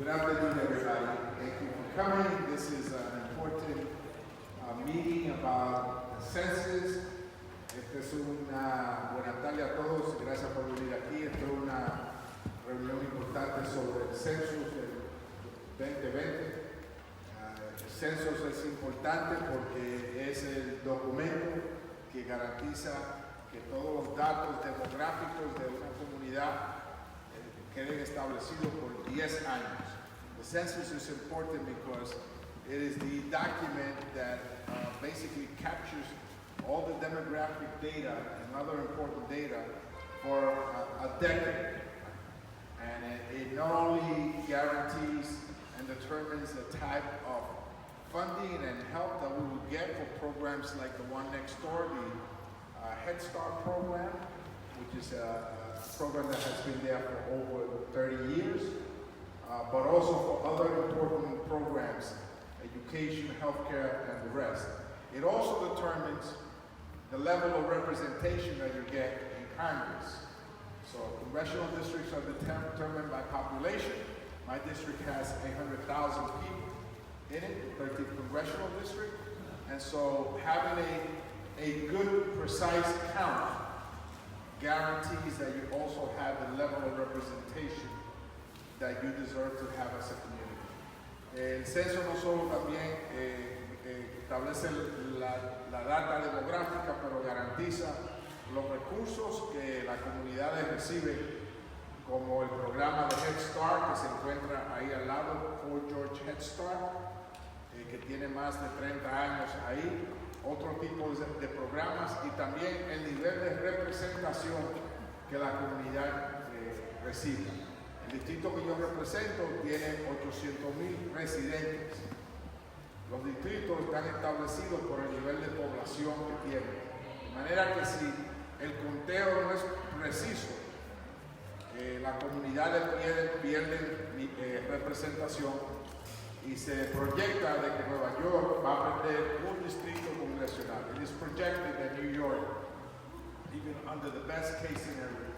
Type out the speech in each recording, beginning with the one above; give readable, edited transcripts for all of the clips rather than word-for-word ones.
Good afternoon, everybody. Thank you for coming. This is an important meeting about the census. Esta es una buena tarde a todos. Gracias por venir aquí. Esta es una reunión importante sobre el censo del 2020. El censo es importante porque es el documento que garantiza que todos los datos demográficos de una comunidad queden establecidos por 10 años. The census is important because it is the document that basically captures all the demographic data and other important data for a decade. And it not only guarantees and determines the type of funding and help that we will get for programs like the one next door, the Head Start program, which is a program that has been there for over 30 years, but also for other important programs, education, healthcare, and the rest. It also determines the level of representation that you get in Congress. So congressional districts are determined by population. My district has 800,000 people in it, 13th congressional district. And so having a good, precise count guarantees that you also have the level of representation that you deserve to have as a community. El censo no solo también establece la data demográfica, pero garantiza los recursos que las comunidades reciben, como el programa de Head Start, que se encuentra ahí al lado, Fort George Head Start, que tiene más de 30 años ahí, otro tipo de programas y también el nivel de representación que la comunidad recibe. El distrito que yo represento tiene 800,000 residentes. Los distritos están establecidos por el nivel de población que tienen. De manera que si el conteo no es preciso, la comunidad pierde representación y se proyecta de que Nueva York va a perder un distrito congresional. It is projected that New York, even under the best case scenario,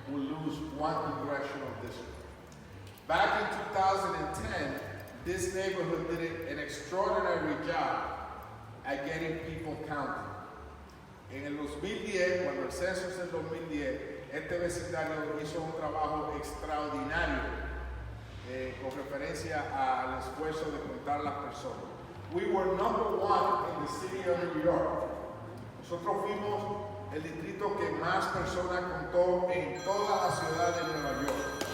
will lose one congressional district. Back in 2010, this neighborhood did an extraordinary job at getting people counted. En el 2010, cuando el censo es el 2010, este vecindario hizo un trabajo extraordinario con referencia al esfuerzo de contar las personas. We were number one in the city of New York. Nosotros fuimos el distrito que más personas contó en toda la ciudad de Nueva York.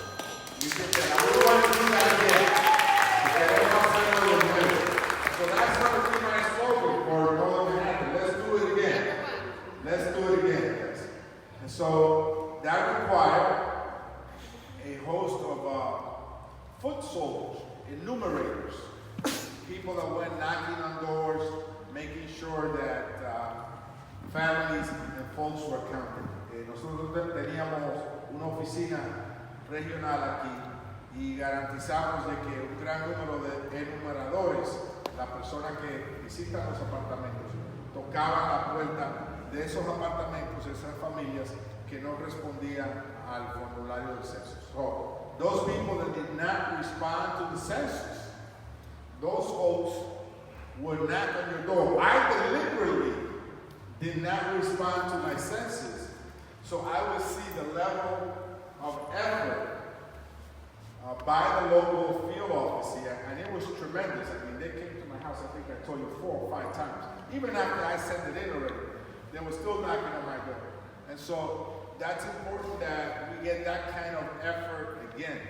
Dice que la urbanidad again, que queremos hacerlo de nuevo. So that's how the team I spoke for Alto Manhattan. Let's do it again. Let's do it again, guys. And so that required a host of foot soldiers, enumerators, people that went knocking on doors, making sure that families and folks were counted. Nosotros teníamos una oficina regional aquí y garantizamos de que un gran número de enumeradores, las personas que visitan los apartamentos, tocaban la puerta de esos apartamentos, esas familias que no respondían al formulario del censo. So, those people that did not respond to the census, those folks would knock on your door. I deliberately did not respond to my census, so I would see the level of effort by the local field office here, and it was tremendous. I mean, they came to my house, I think I told you 4 or 5 times. Even after I sent it in already, they were still knocking on my door. And so that's important that we get that kind of effort again.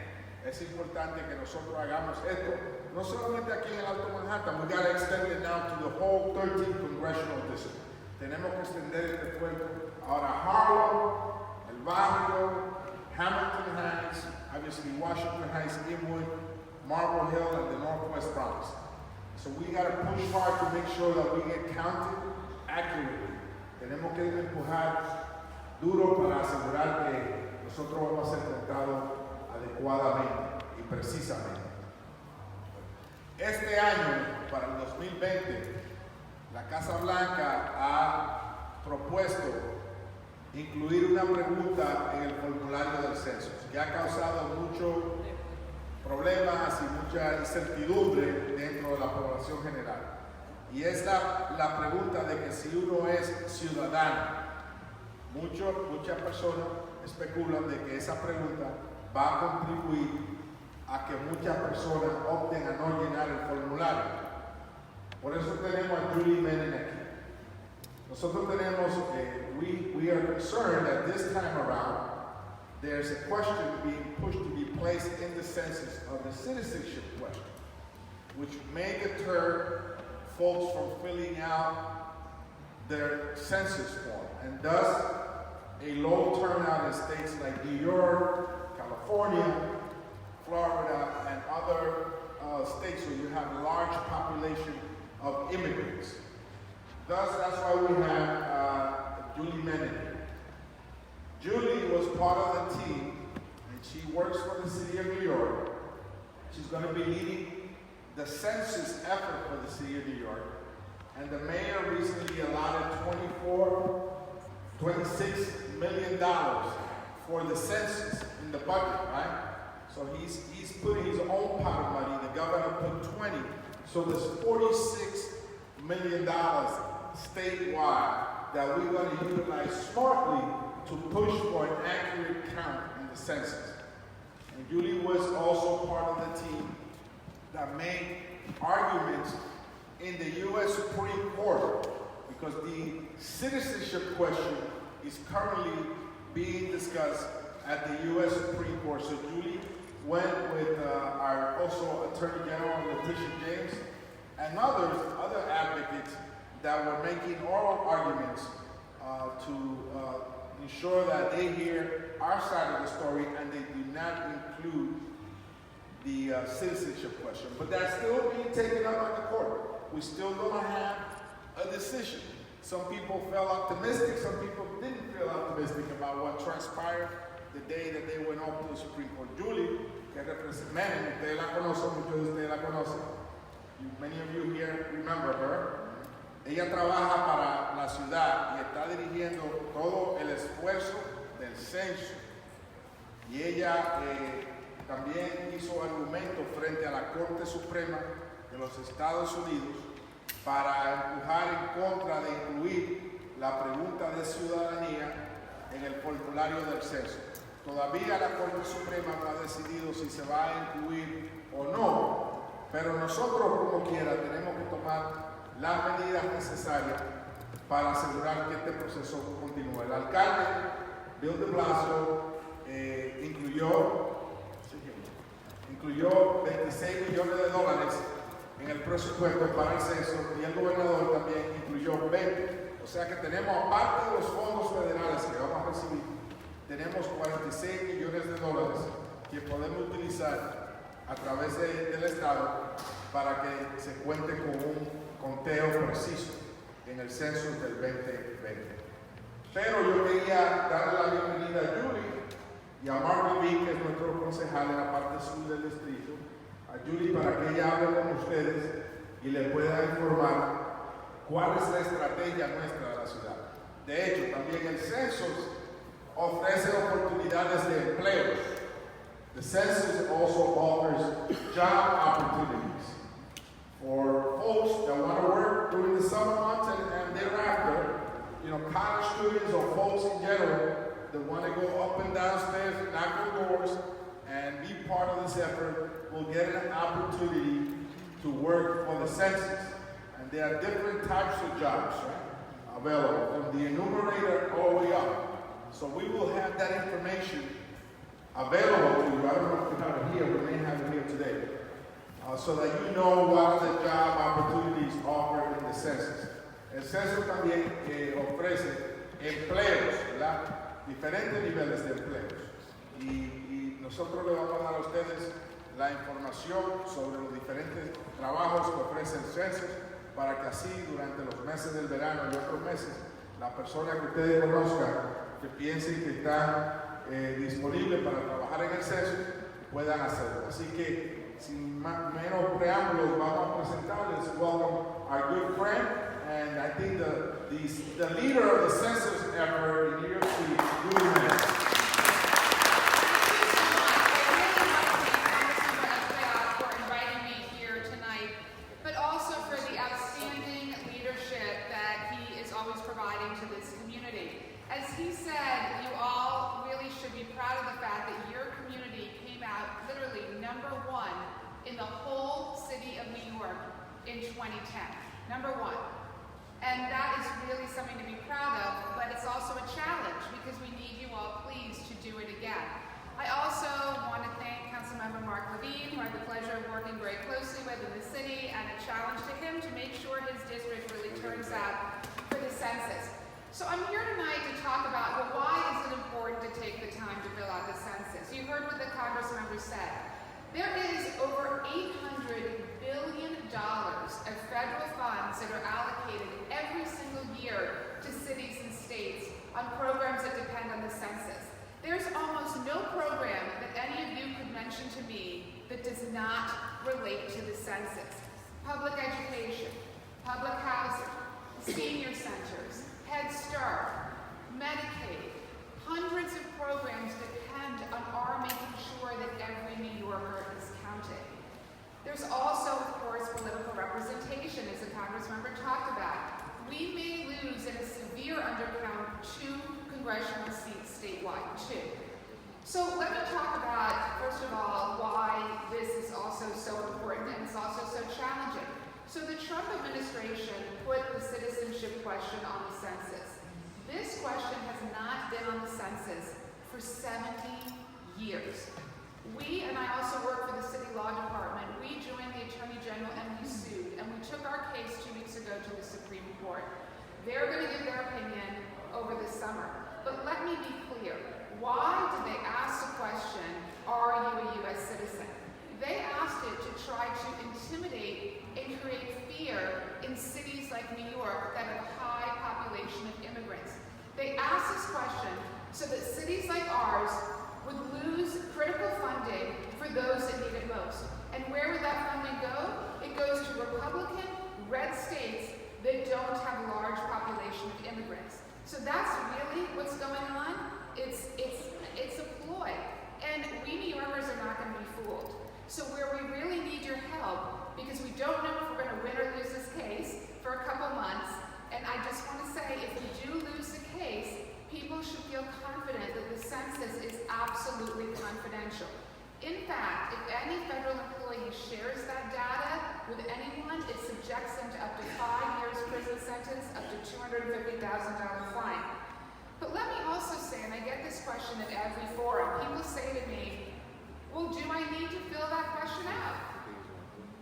Es importante que nosotros hagamos esto, no solamente aquí en el Alto Manhattan, we got to extend it now to the whole 13th congressional district. Tenemos que extender este esfuerzo ahora a Harlem, el barrio, Hamilton Heights, obviously Washington Heights, Inwood, Marble Hill, and the Northwest Bronx. So we got to push hard to make sure that we get counted accurately. Tenemos que empujar duro para asegurar que nosotros vamos a ser contados adecuadamente y precisamente. Este año, para el 2020, la Casa Blanca ha propuesto incluir una pregunta en el formulario del censo, que ha causado mucho problemas y mucha incertidumbre dentro de la población general. Y es la pregunta de que si uno es ciudadano. Muchas personas especulan de que esa pregunta va a contribuir a que muchas personas opten a no llenar el formulario. Por eso tenemos a Julie Menem aquí. Nosotros tenemos, we are concerned that this time around, there's a question being pushed to be placed in the census of the citizenship question, which may deter folks from filling out their census form, and thus a low turnout in states like New York, California, Florida, and other states where you have a large population of immigrants. Thus, that's why we have Julie Menem. Julie was part of the team, and she works for the city of New York. She's going to be leading the census effort for the city of New York. And the mayor recently allotted $26 million for the census in the budget, right? So he's putting his own pot of money. The governor put 20. So there's $46 million statewide that we're going to utilize smartly to push for an accurate count in the census. And Julie was also part of the team that made arguments in the U.S. Supreme Court, because the citizenship question is currently being discussed at the U.S. Supreme Court. So Julie went with our also Attorney General Letitia James and other advocates that were making oral arguments to ensure that they hear our side of the story and they do not include the citizenship question. But that's still being taken up at the court. We still don't have a decision. Some people felt optimistic, some people didn't feel optimistic about what transpired the day that they went up to the Supreme Court. Julie, que representa, ustedes la conocen, muchos de ustedes la conocen. Many of you here remember her. Ella trabaja para la ciudad y está dirigiendo todo el esfuerzo del censo. Y ella también hizo argumentos frente a la Corte Suprema de los Estados Unidos para empujar en contra de incluir la pregunta de ciudadanía en el formulario del censo. Todavía la Corte Suprema no ha decidido si se va a incluir o no, pero nosotros como quiera tenemos que tomar las medidas necesarias para asegurar que este proceso continúe. El alcalde, Bill de Blasio, incluyó $26 millones en el presupuesto para el censo y el gobernador también incluyó 20. O sea que tenemos, aparte de los fondos federales que vamos a recibir, tenemos $46 millones que podemos utilizar a través del Estado para que se cuente con un conteo preciso en el censo del 2020. Pero yo quería darle la bienvenida a Julie y a Mark Levine, que es nuestro concejal en la parte sur del distrito, a Julie para que ella hable con ustedes y les pueda informar cuál es la estrategia nuestra de la ciudad. De hecho, también el censo ofrece oportunidades de empleos. The census also offers job opportunities for folks that want to work during the summer months and thereafter, college students or folks in general that want to go up and downstairs, knock on doors, and be part of this effort will get an opportunity to work for the census. And there are different types of jobs, right, available, from the enumerator all the way up. So we will have that information available to you. I don't know if we have it here, we may have it here today. So that you know what are the job opportunities offered in the census. El censo también ofrece empleos, ¿verdad? Diferentes niveles de empleos. Y nosotros le vamos a dar a ustedes la información sobre los diferentes trabajos que ofrece el censo para que así durante los meses del verano y otros meses, la persona que ustedes conozcan, que piensen que está disponible para trabajar en el censo, puedan hacerlo. Así que, sin menos preámbulos, vamos a presentarles. Welcome our good friend, and I think the leader of the census effort in New York City, Julie Menem. in 2010. Number one. And that is really something to be proud of, but it's also a challenge because we need you all, please, to do it again. I also want to thank Councilmember Mark Levine, who I had the pleasure of working very closely with in the city, and a challenge to him to make sure his district really turns out for the census. So I'm here tonight to talk about, well, why is it important to take the time to fill out the census? You heard what the Congress member said. There is over $800 billion of federal funds that are allocated every single year to cities and states on programs that depend on the census. There's almost no program that any of you could mention to me that does not relate to the census. Public education, public housing, senior centers, Head Start, Medicaid, hundreds of programs depend on our making sure that every New Yorker is counted. There's also, of course, political representation, as the Congress member talked about. We may lose in a severe undercount 2 congressional seats statewide, 2. So let me talk about, first of all, why this is also so important and it's also so challenging. So the Trump administration put the citizenship question on the census. This question has not been on the census for 70 years. We, and I also work for the city law department, we joined the Attorney General and we sued, and we took our case 2 weeks ago to the Supreme Court. They're going to give their opinion over the summer. But let me be clear, why did they ask the question, are you a U.S. citizen? They asked it to try to intimidate and create fear in cities like New York that have a high population of immigrants. They asked this question so that cities like ours would lose critical funding for those that need it most. And where would that funding go? It goes to Republican, red states that don't have a large population of immigrants. So that's really what's going on. It's a ploy. And we New Yorkers are not going to be fooled. So where we really need your help, because we don't know if we're going to win or lose this case for a couple months, and I just want to say, if we do lose the case, people should feel confident that the census is absolutely confidential. In fact, if any federal employee shares that data with anyone, it subjects them to up to 5 years prison sentence, up to $250,000 fine. But let me also say, and I get this question at every forum, people say to me, well, do I need to fill that question out?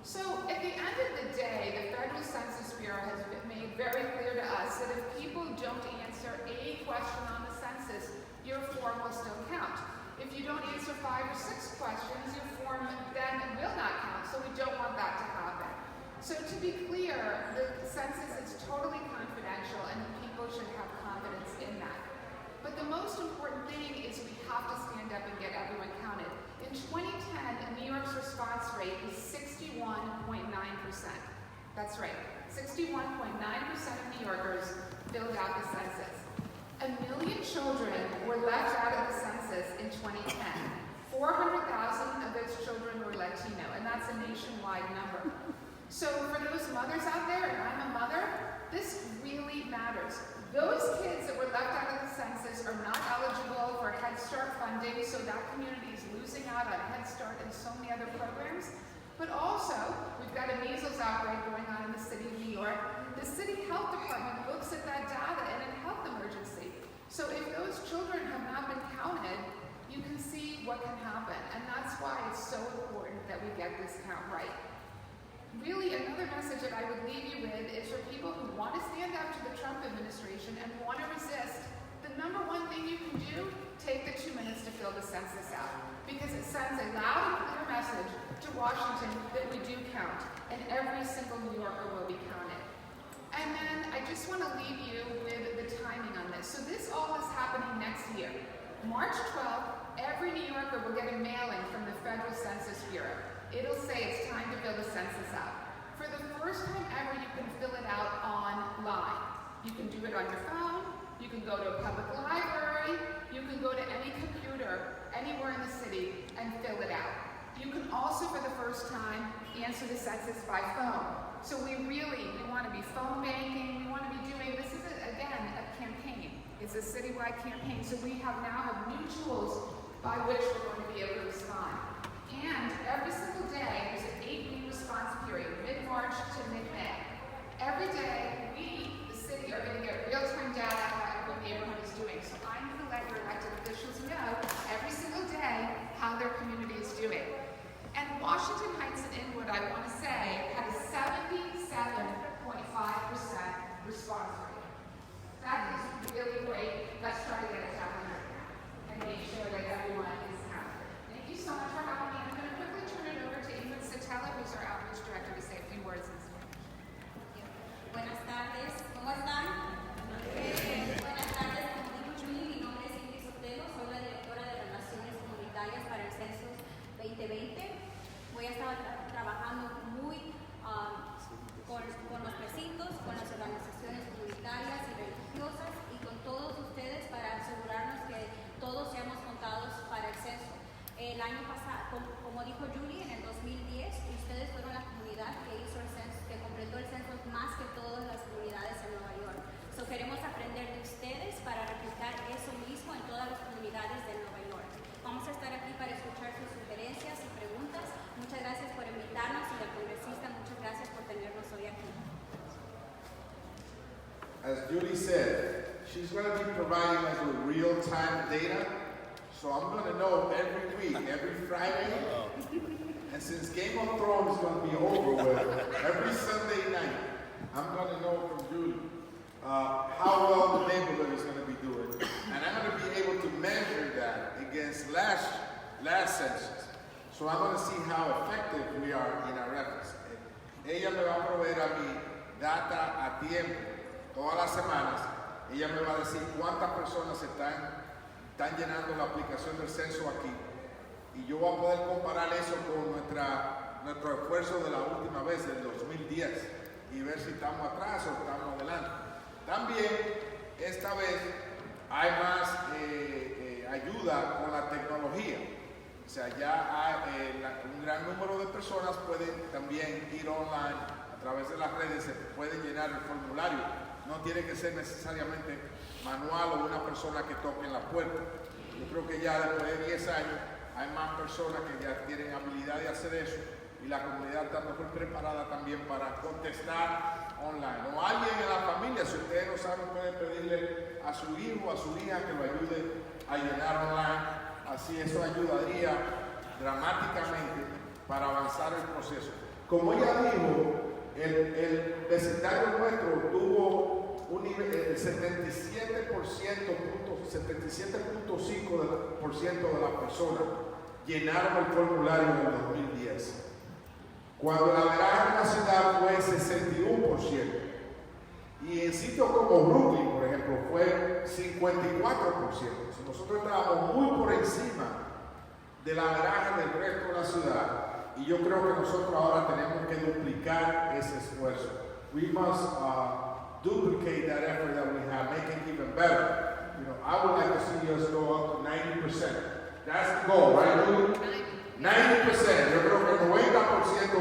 So at the end of the day, the Federal Census Bureau has made very clear to us that if people don't answer a question on the census, your form will still count. If you don't answer 5 or 6 questions, your form then will not count, so we don't want that to happen. So to be clear, the census is totally confidential and people should have confidence in that. But the most important thing is we have to stand up and get everyone counted. In 2010, New York's response rate was 61.9%. That's right, 61.9% of New Yorkers filled out the census. 1 million children were left out of the census in 2010. 400,000 of those children were Latino, and that's a nationwide number. So for those mothers out there, and I'm a mother, this really matters. Those kids that were left out of the census are not eligible for Head Start funding, so that community is losing out on Head Start and so many other programs. But also, we've got a measles outbreak going on in the city of New York. The city health department looks at that data in a health emergency. So if those children have not been counted, you can see what can happen. And that's why it's so important that we get this count right. Really, another message that I would leave you with is for people who want to stand up to the Trump administration and want to resist, the number one thing you can do, take the 2 minutes to fill the census out. Because it sends a loud and clear message to Washington that we do count, and every single New Yorker will be counted. And then I just want to leave you with the timing on this. So this all is happening next year. March 12th, every New Yorker will get a mailing from the Federal Census Bureau. It'll say it's time to fill the census out. For the first time ever, you can fill it out online. You can do it on your phone, you can go to a public library, you can go to any computer anywhere in the city and fill it out. You can also, for the first time, answer the census by phone. So we want to be phone banking, we want to be doing, this is, again, a campaign. It's a citywide campaign, so we now have new tools by which we're going to be able to respond. And every single day, there's an 8-week response period, mid-March to I want to say, had a 77.5% response rate. That is really great. Let's try to get it to 100 and make sure that everyone is counted. Thank you so much for having me. I'm going to quickly turn it over to Ingrid Satella, who's our outreach director, to say a few words in Spanish. Buenas tardes, ¿cómo están? Buenas tardes, como dijo Julie, mi nombre es Ingrid Satella, soy la directora de relaciones comunitarias para el Censo 2020. Voy a estar trabajando muy con los precintos, con las organizaciones comunitarias y religiosas y con todos ustedes para asegurarnos que todos seamos contados para el censo. El año pasado, como dijo Julie, en el 2010, ustedes fueron la comunidad que hizo el censo, que completó el censo más que todas las comunidades en Nueva York. So, queremos aprender de ustedes para replicar eso mismo en todas las comunidades de Nueva York. Vamos a estar aquí para escuchar sus sugerencias y preguntas. Muchas gracias por invitarnos y la congresista, muchas gracias por tenernos hoy aquí. As Julie said, she's going to be providing us with real-time data. So I'm going to know every week, every Friday, and since Game of Thrones is going to be over with, every Sunday night, I'm going to know from Julie how well the neighborhood is going to be doing. And I'm going to be able to measure that against last census. So I'm going to see how effective we are in our efforts. Ella me va a proveer a mí data a tiempo, todas las semanas. Ella me va a decir cuántas personas están llenando la aplicación del censo aquí. Y yo voy a poder comparar eso con nuestro esfuerzo de la última vez, del 2010, y ver si estamos atrás o estamos adelante. También, esta vez, hay más ayuda con la tecnología. O sea, ya hay, un gran número de personas pueden también ir online a través de las redes, se pueden llenar el formulario. No tiene que ser necesariamente manual o una persona que toque en la puerta. Yo creo que ya después de 10 años hay más personas que ya tienen habilidad de hacer eso y la comunidad está mejor preparada también para contestar online. O alguien en la familia, si ustedes no saben, pueden pedirle a su hijo o a su hija que lo ayude a llenar online. Así eso ayudaría dramáticamente para avanzar el proceso. Como ella dijo, el vecindario nuestro tuvo un nivel del 77.5% de las personas llenaron el formulario en el 2010. Cuando el averaje en la ciudad fue 61%. Y en sitios como Brooklyn, por ejemplo, fue 54%. Nosotros estábamos muy por encima del averaje del resto de la ciudad. Y yo creo que nosotros ahora tenemos que duplicar ese esfuerzo. We must duplicate that effort that we have, make it even better. You know, I would like to see us go up to 90%. That's the goal, right, Julie? 90%. Yo creo que el 90% es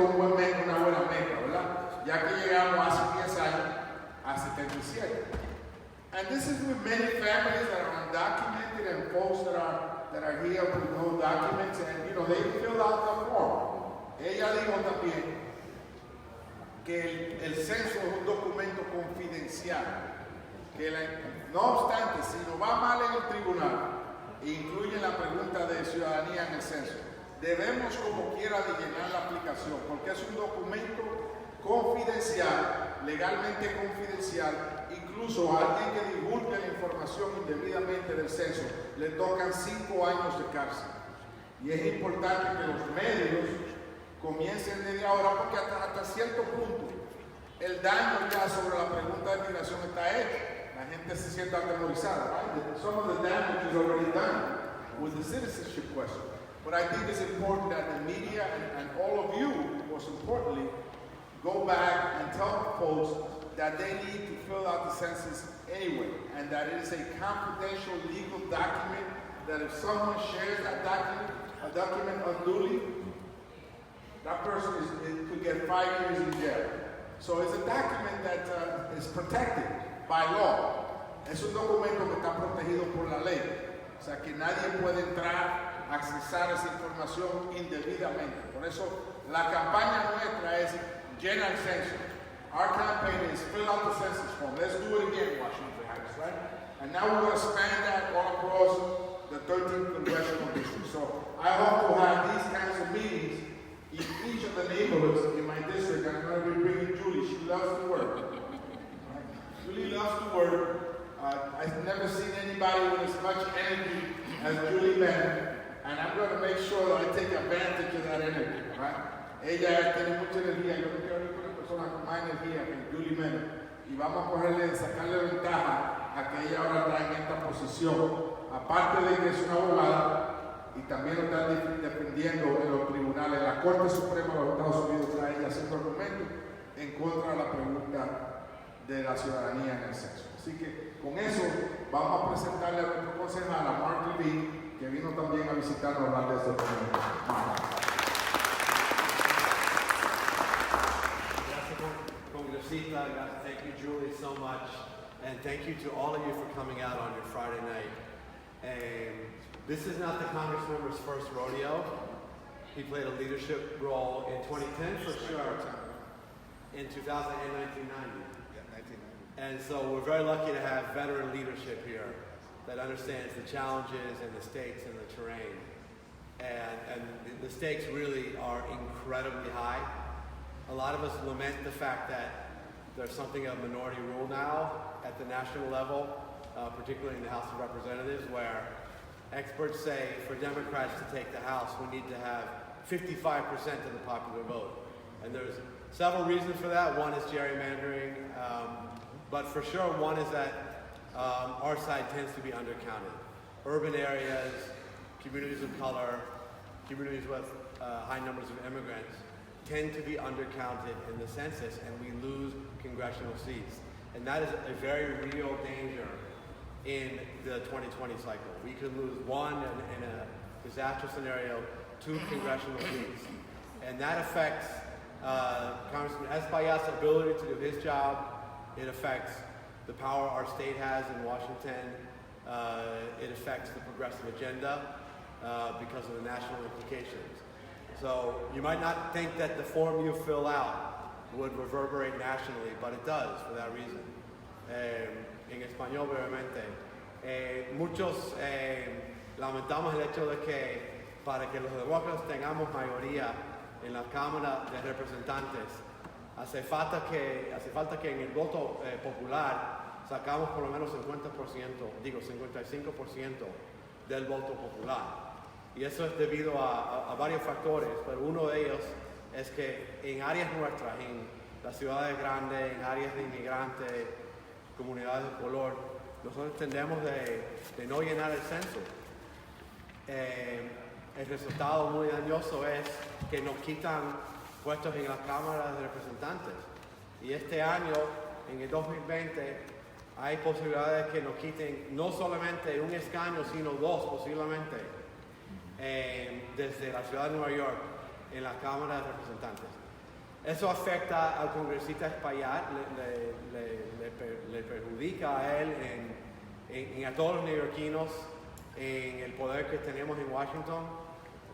una buena meta, ¿verdad? Ya que llegamos hace 10 años a 77. And this is with many families that are undocumented and folks that are here with no documents, and you know, they fill out the form. Ella dijo también que el censo es un documento confidencial, que no obstante, si nos va mal en el tribunal e incluye la pregunta de ciudadanía en el censo, debemos como quiera de llenar la aplicación, porque es un documento confidencial, legalmente confidencial. Incluso a alguien que divulgue la información indebidamente del censo le tocan 5 años de cárcel. Y es importante que los medios comiencen desde ahora, porque hasta cierto punto el daño ya sobre la pregunta de migración está hecho. La gente se siente atemorizada, right? Some of the damage is already done with the citizenship question. But I think it's important that the media and all of you, most importantly, go back and tell folks that they need to fill out the census anyway, and that it is a confidential legal document, that if someone shares that document unduly, that person could get 5 years in jail. So it's a document that is protected by law. Es un documento que está protegido por la ley. O sea que nadie puede entrar a accesar esa información indebidamente. Por eso la campaña nuestra es llena el censo. Our campaign is fill out the census form. Let's do it again, Washington Heights, right? And now we're going to span that all across the 13th congressional district. So I hope to have these kinds of meetings in each of the neighborhoods right? Ella tiene mucha energía, yo no quiero hablar con una persona con más energía que Julie Menos, y vamos a sacarle ventaja a que ella ahora está en esta posición, aparte de que es una abogada, y también lo está defendiendo en los tribunales, en la Corte Suprema de los Estados Unidos está ella haciendo argumentos en contra de la pregunta de la ciudadanía en el censo. Así que con eso vamos a presentarle a nuestro concejal, a Mark Levine, que vino también a visitarnos a hablar de este tema. Congresista, thank you, Julie, so much, and thank you to all of you for coming out on your Friday night. This is not the Congressmember's first rodeo. He played a leadership role in 2010 for sure, in 2000 and 1990. And so we're very lucky to have veteran leadership here that understands the challenges and the stakes and the terrain. And the stakes really are incredibly high. A lot of us lament the fact that there's something of minority rule now at the national level, particularly in the House of Representatives, where experts say for Democrats to take the House, we need to have 55% of the popular vote. And there's several reasons for that. One is gerrymandering, but for sure one is that our side tends to be undercounted. Urban areas, communities of color, communities with high numbers of immigrants tend to be undercounted in the census, and we lose congressional seats. And that is a very real danger in the 2020 cycle. We could lose one in a disaster scenario, 2 congressional seats. And that affects Congressman Espaillat's ability to do his job. It affects the power our state has in Washington. It affects the progressive agenda because of the national implications. So you might not think that the form you fill out would reverberate nationally, but it does for that reason. En español brevemente, muchos lamentamos el hecho de que para que los demócratas tengamos mayoría en la Cámara de Representantes, hace falta que en el voto popular sacamos por lo menos 55% del voto popular. Y eso es debido a varios factores, pero uno de ellos es que en áreas nuestras, en las ciudades grandes, en áreas de inmigrantes, comunidades de color, nosotros tendemos de no llenar el censo. El resultado muy dañoso es que nos quitan puestos en las cámaras de representantes. Y este año, en el 2020, hay posibilidades que nos quiten no solamente un escaño, sino 2 posiblemente. Desde la ciudad de Nueva York en la Cámara de Representantes. Eso afecta al congresista Espaillat, le perjudica a él y a todos los neoyorquinos en el poder que tenemos en Washington,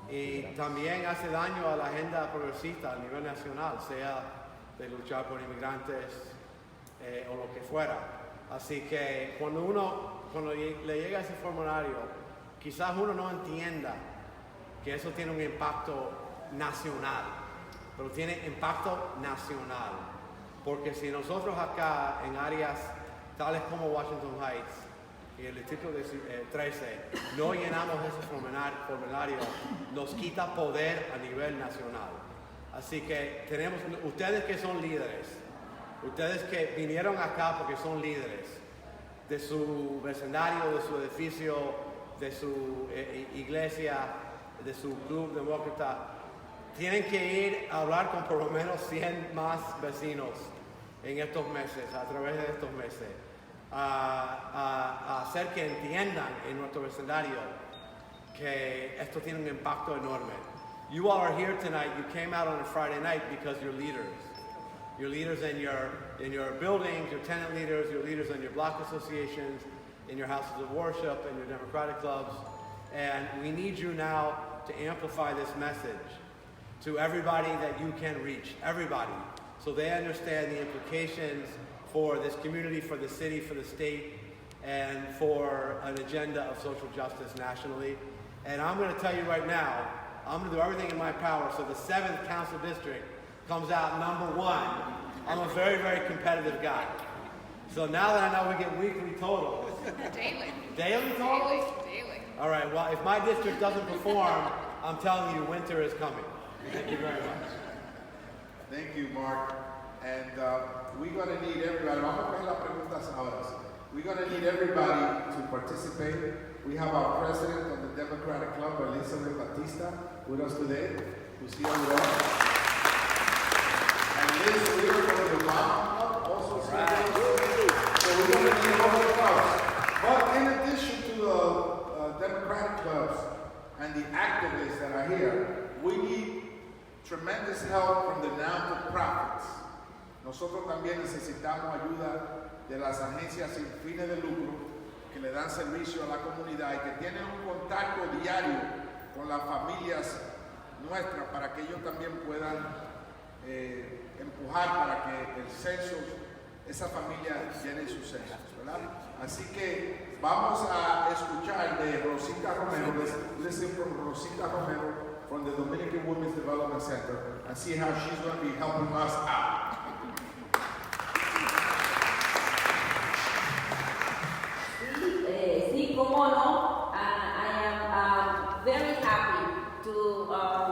y también hace daño a la agenda progresista a nivel nacional, sea de luchar por inmigrantes o lo que fuera. Así que cuando le llega ese formulario, quizás uno no entienda que eso tiene un impacto nacional, pero tiene impacto nacional, porque si nosotros acá en áreas tales como Washington Heights y el distrito de 13 no llenamos ese formulario, nos quita poder a nivel nacional. Así que tenemos, ustedes que son líderes, ustedes que vinieron acá porque son líderes de su vecindario, de su edificio, de su iglesia, de su club demócrata, tienen que ir a hablar con por lo menos 100 más vecinos en estos meses, a través de estos meses, a hacer que entiendan en nuestro vecindario que esto tiene un impacto enorme. You all are here tonight, you came out on a Friday night because you're leaders. You're leaders in your buildings, your tenant leaders, your leaders in your block associations, in your houses of worship, in your democratic clubs. And we need you now to amplify this message to everybody that you can reach, everybody, so they understand the implications for this community, for the city, for the state, and for an agenda of social justice nationally. And I'm going to tell you right now, I'm going to do everything in my power so the 7th Council District comes out #1. I'm a very, very competitive guy. So now that I know we get weekly totals. Daily. Daily totals? Daily. All right, well, if my district doesn't perform, I'm telling you, winter is coming. Thank you very much. Thank you, Mark. And we're going to need everybody. Vamos a ver las preguntas ahora. We're going to need everybody to participate. We have our president of the Democratic Club, Elizabeth Batista, with us today, who's here with us. And Liz Weir from the Obama Club also is here with us. So we're going to need all the clubs. But in addition to the Democratic clubs and the activists that are here, we need tremendous help from the not-for-profits. Nosotros también necesitamos ayuda de las agencias sin fines de lucro que le dan servicio a la comunidad y que tienen un contacto diario con las familias nuestras para que ellos también puedan empujar para que el censo, esa familia llene sus censos, ¿verdad? Así que vamos a escuchar de Rosita Romero. Let's listen from Rosita Romero from the Dominican Women's Development Center and see how she's going to be helping us out. Sí, cómo no. I am very happy to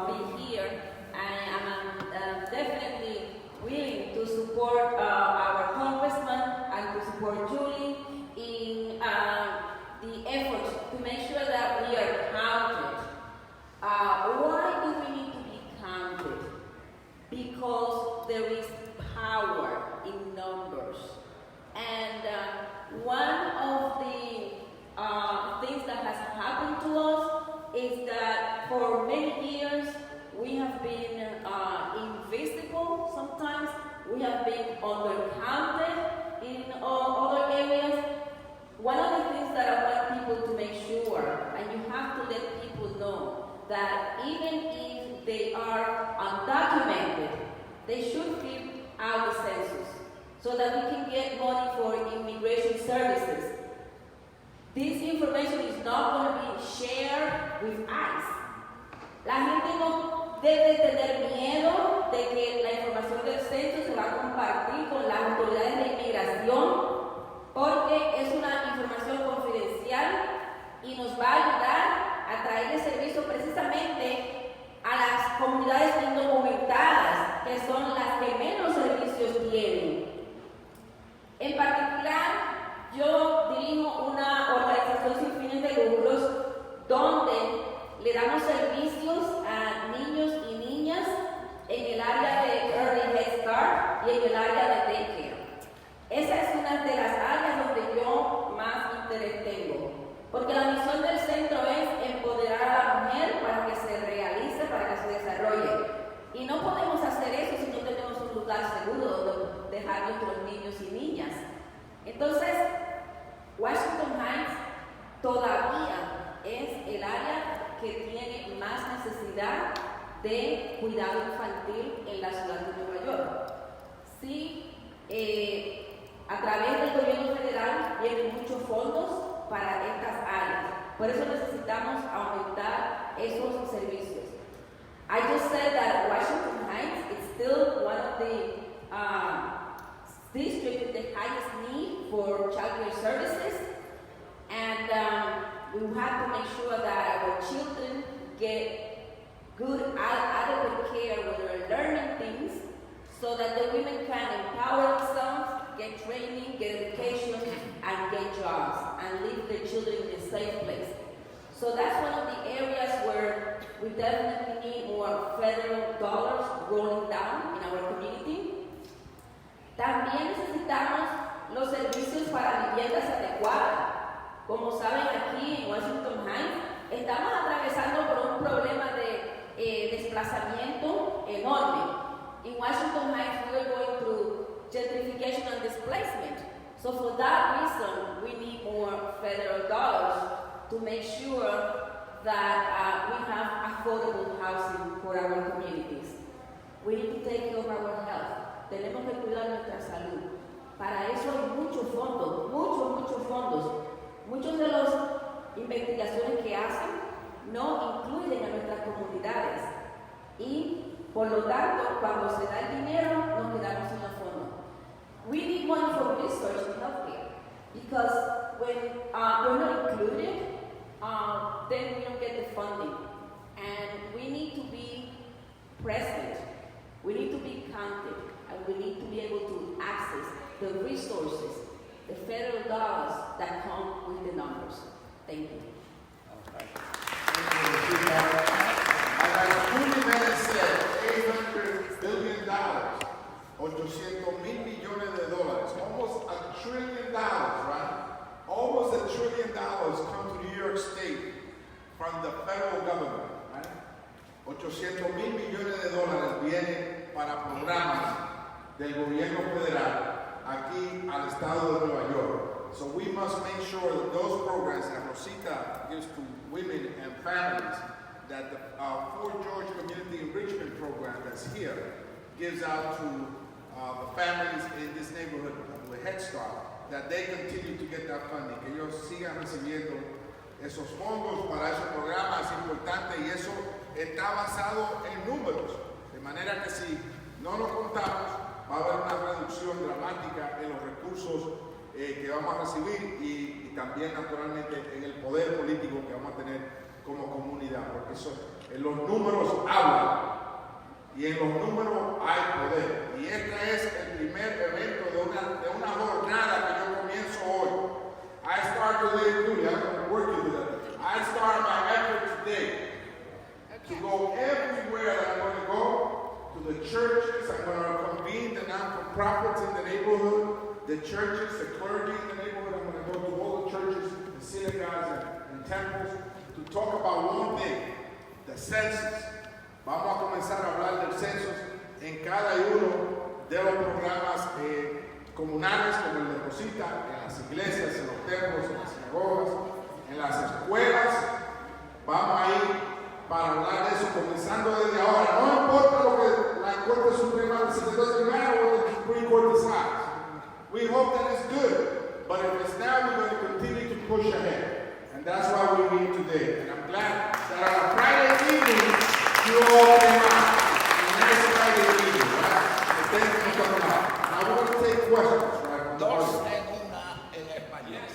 be here. I am definitely willing to support our congressman and to support Julie in the effort to make sure that we are counted. Why do we need to be counted? Because there is power in numbers. And one of the things that has happened to us is that for many years we have been invisible sometimes, we have been undercounted in other areas. One of the things that I want people to make sure, and you have to let people know, that even if they are undocumented, they should fill out the census so that we can get money for immigration services. This information is not going to be shared with ICE. La gente no debe tener miedo de que la información del censo se va a compartir con las autoridades de inmigración, porque es una información confidencial y nos va a ayudar a traer el servicio precisamente a las comunidades indocumentadas, que son las que menos servicios tienen. En particular, yo dirijo una organización sin fines de lucros donde le damos servicios a niños y niñas en el área de Early Head Start y en el área de Daycare. Esa es una de las áreas donde yo más interés tengo, porque la misión del centro es empoderar a la mujer para que se realice, para que se desarrolle. Y no podemos hacer eso si no tenemos un lugar seguro donde dejar a nuestros niños y niñas. Entonces, Washington Heights todavía es el área que tiene más necesidad de cuidado infantil en la ciudad de Nueva York. Sí, a través del gobierno federal vienen muchos fondos para estas áreas. Por eso necesitamos aumentar esos servicios. I just said that Washington Heights is still one of the districts with the highest need for childcare services, and we have to make sure that our children get good, adequate care when they're learning things, so that the women can empower themselves, get training, get education, and get jobs, and leave their children in a safe place. So that's one of the areas where we definitely need more federal dollars rolling down in our community. También necesitamos los servicios para viviendas adecuadas. Como saben, aquí en Washington Heights estamos atravesando por un problema de desplazamiento enorme. In Washington Heights, we are going through gentrification and displacement. So for that reason, we need more federal dollars to make sure that we have affordable housing for our communities. We need to take care of our health. Tenemos que cuidar nuestra salud. Para eso hay muchos fondos, muchos fondos. Muchos de las investigaciones que hacen no incluyen a nuestras comunidades. Y por lo tanto, cuando se da el dinero, nos quedamos sin los fondos. We need money for research in healthcare, because when we're not included, then we don't get the funding. And we need to be present, we need to be counted, and we need to be able to access the resources, the federal dollars that come with the numbers. Thank you. As Jiménez said, $800 billion, 800 mil millones de dólares, almost $1 trillion, right? Almost $1 trillion come to New York State from the federal government, right? 800 mil millones de dólares vienen para programas del gobierno federal aquí al estado de Nueva York. So we must make sure that those programs that Rosita gives to women and families, that the Fort George Community Enrichment Program that's here gives out to the families in this neighborhood with Head Start, that they continue to get that funding, que ellos sigan recibiendo esos fondos para esos programas. Es importante y eso está basado en números, de manera que si no lo contamos, va a haber una reducción dramática en los recursos que vamos a recibir y también naturalmente en el poder político que vamos a tener como comunidad, porque eso, en los números hablan y en los números hay poder. Y este es el primer evento de una jornada que yo comienzo hoy. I start today, Julia, I'm going to work you today. I start my effort today to go everywhere that I'm going to go, to the churches. I'm going to convene the non-for-profits in the neighborhood, the churches, the clergy in the neighborhood. I'm going to go to all the churches, the synagogues, and temples to talk about one thing, the census. Vamos a comenzar a hablar del censo en cada uno de los programas comunales, como el de Rosita, en las iglesias, en los templos, en las sinagogas, en las escuelas. Vamos a ir para hablar de eso, comenzando desde ahora. No importa lo que la Corte Suprema decida, it doesn't matter what the Supreme Court decides. We hope that it's good, but if it's not, we're going to continue to push ahead. And that's why we meet today. And I'm glad that on a Friday evening, you all came out. A nice Friday evening, right? And thank you for coming out. Now we're going to take questions, right? Dos en español. Yes,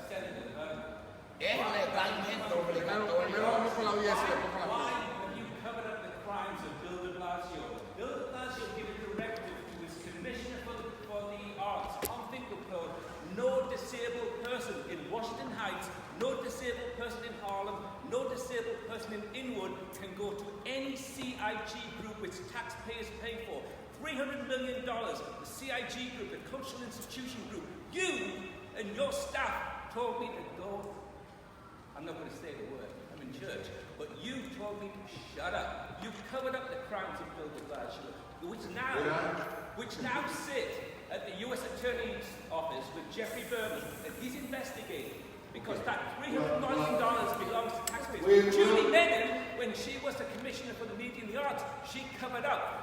Senator. Es legalmente Primero obligatorio. vamos con la audiencia, después con la Why pregunta. have you covered up the crimes of Bill de Blasio? Bill de Blasio gave a directive to his commissioner for the arts, Tom Finkelkraut, no disabled person in Washington Heights, no disabled person in Harlem, no disabled person in Inwood can go to any CIG group which taxpayers pay for. $300 million, the CIG group, the Cultural Institution Group. You and your staff told me to go. I'm not going to say the word, I'm in church, but you told me to shut up. You covered up the crimes of Bill de Blasio, which now sit at the U.S. Attorney's Office with Jeffrey Berman, and he's investigating. Because that $300 million belongs to taxpayers. Julie Megan, when she was the commissioner for the media and the arts, she covered up.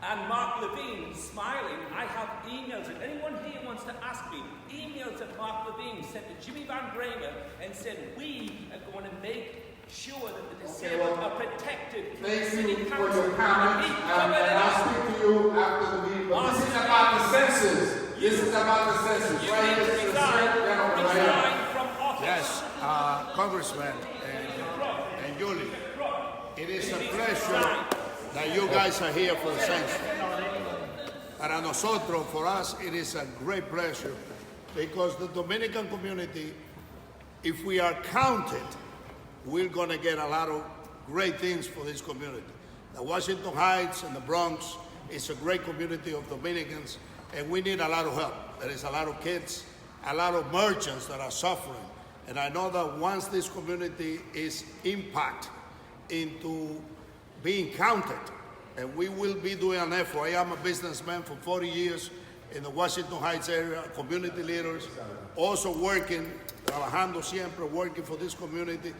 And Mark Levine, smiling, I have emails, if anyone here wants to ask me, emails that Mark Levine sent to Jimmy Van Bramer and said, we are going to make sure that the disabled are protected through the city Thank you for council. your comments, and I'll speak to you after the meeting. But this is about the census. This is about the census, You right? need to Mr. resign Right? from office. Yes, Congressman and Julie, it is a pleasure that you guys are here for the census. Para nosotros, for us, it is a great pleasure because the Dominican community, if we are counted, we're going to get a lot of great things for this community. The Washington Heights and the Bronx is a great community of Dominicans, and we need a lot of help. There is a lot of kids, a lot of merchants that are suffering. And I know that once this community is impacted into being counted, and we will be doing an effort. I am a businessman for 40 years in the Washington Heights area, community leaders, also working, trabajando siempre, working for this community.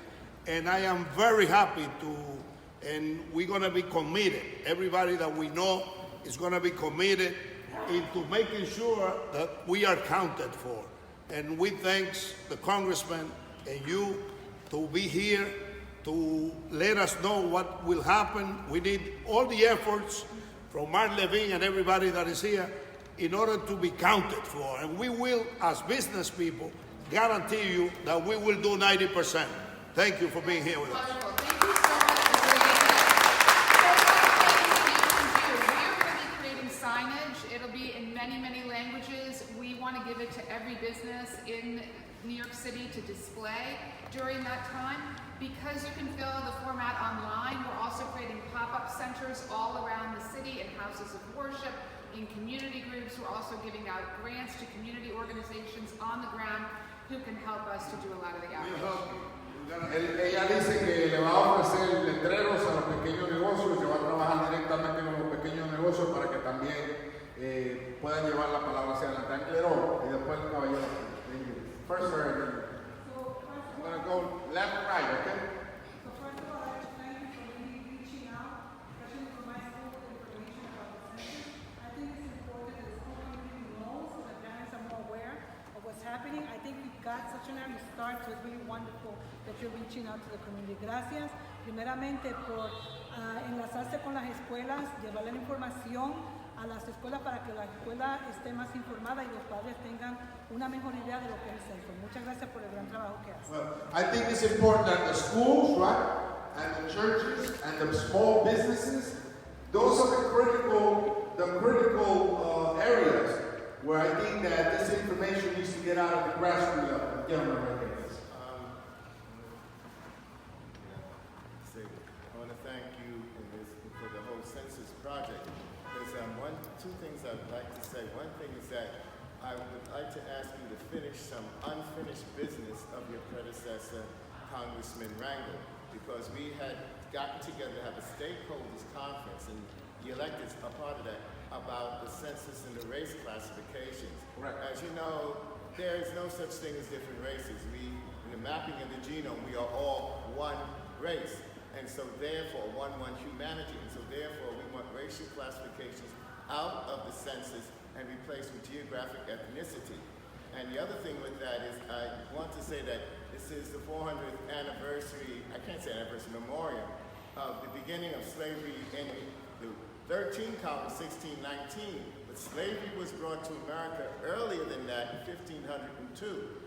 And I am very happy and we're gonna be committed. Everybody that we know is gonna be committed into making sure that we are counted for. And we thank the congressman and you to be here to let us know what will happen. We need all the efforts from Mark Levine and everybody that is here in order to be counted for. And we will, as business people, guarantee you that we will do 90%. Thank you for being here with us. Wonderful. Thank you so much for bringing that. every business in New York City to display during that time. Because you can fill the format online, we're also creating pop-up centers all around the city in houses of worship, in community groups. We're also giving out grants to community organizations on the ground who can help us to do a lot of the outreach. Ella dice que le va a ofrecer letreros a los pequeños negocios, que va a trabajar directamente con los pequeños negocios para que también puedan llevar la palabra hacia adelante. Y después el caballero. First, sir, I'm going to go left and right, okay? So first of all, I'd like to thank you for really reaching out, especially for my school, with information about the census. I think it's important that the school community knows so that parents are more aware of what's happening. I think we've got such an early start, so it's really wonderful that you're reaching out to the community. Gracias, primeramente, por enlazarse con las escuelas, llevarle la información a las escuelas para que la escuela esté más informada y los padres tengan una mejor idea de lo que es el censo. Muchas gracias por el gran trabajo que hacen. Well, I think it's important that the schools, right, and the churches and the small businesses, those are the critical areas where I think that this information needs to get out of the grassroots level. Gentlemen, right here. I want to thank you for the whole census project. There's two things I'd like to say. One thing is that I would like to ask you to finish some unfinished business of your predecessor, Congressman Rangel, because we had gotten together to have a stakeholders conference, and the electeds are part of that, about the census and the race classifications. Right. As you know, there is no such thing as different races. In the mapping of the genome, we are all one race. And so therefore, one humanity. And so therefore, we want racial classifications out of the census and replaced with geographic ethnicity. And the other thing with that is I want to say that this is the 400th anniversary, I can't say anniversary, memorial of the beginning of slavery in the 13th colony, 1619. But slavery was brought to America earlier than that in 1502.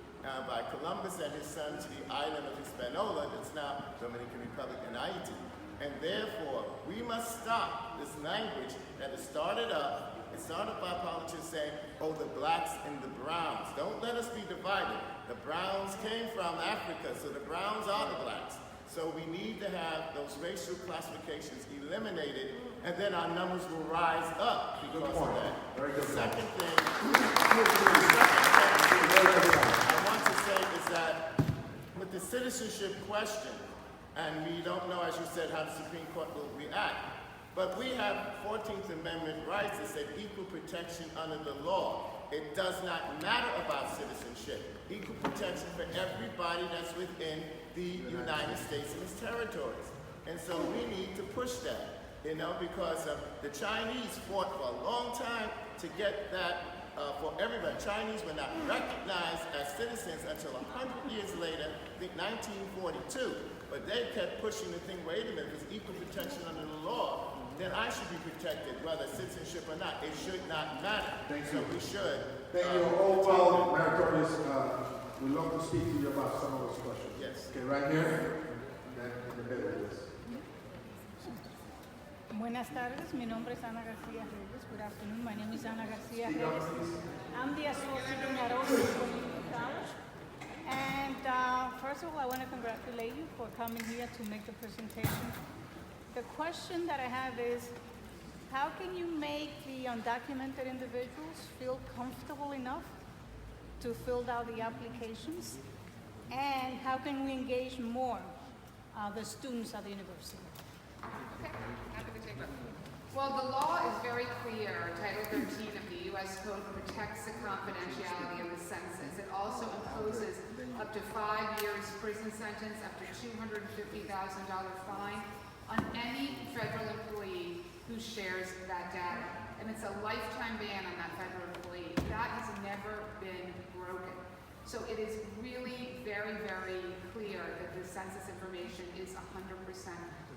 By Columbus and his son to the island of Hispaniola, that's now Dominican Republic and Haiti. And therefore, we must stop this language that has started up. It started by politicians saying, oh, the blacks and the browns. Don't let us be divided. The browns came from Africa, so the browns are the blacks. So we need to have those racial classifications eliminated, and then our numbers will rise up because of that. Very good. Second thing, is that with the citizenship question, and we don't know, as you said, how the Supreme Court will react, but we have 14th Amendment rights that say equal protection under the law. It does not matter about citizenship. Equal protection for everybody that's within the United States and its territories. And so we need to push that, because the Chinese fought for a long time to get that for everybody. Chinese were not recognized as citizens until 100 years later, I think 1942. But they kept pushing the thing, wait a minute, if it's equal protection under the law, then I should be protected, whether citizenship or not. It should not matter. So we should. Thank you. All well, meritorious. We'd love to speak to you about some of those questions. Yes. Okay, right here. And then in the middle of this. Buenas tardes, mi nombre es Ana García Reyes. Good afternoon, my name is Ana García Reyes. I'm the associate in dominicanos. And first of all, I want to congratulate you for coming here to make the presentation. The question that I have is, how can you make the undocumented individuals feel comfortable enough to fill out the applications? And how can we engage more the students at the university? Okay, happy to take that. Well, the law is very clear. Title 13 of the U.S. Code protects the confidentiality of the census. It also imposes up to 5 years prison sentence, up to $250,000 fine on any federal employee who shares that data. And it's a lifetime ban on that federal employee. That has never been broken. So it is really very, very clear that the census information is 100%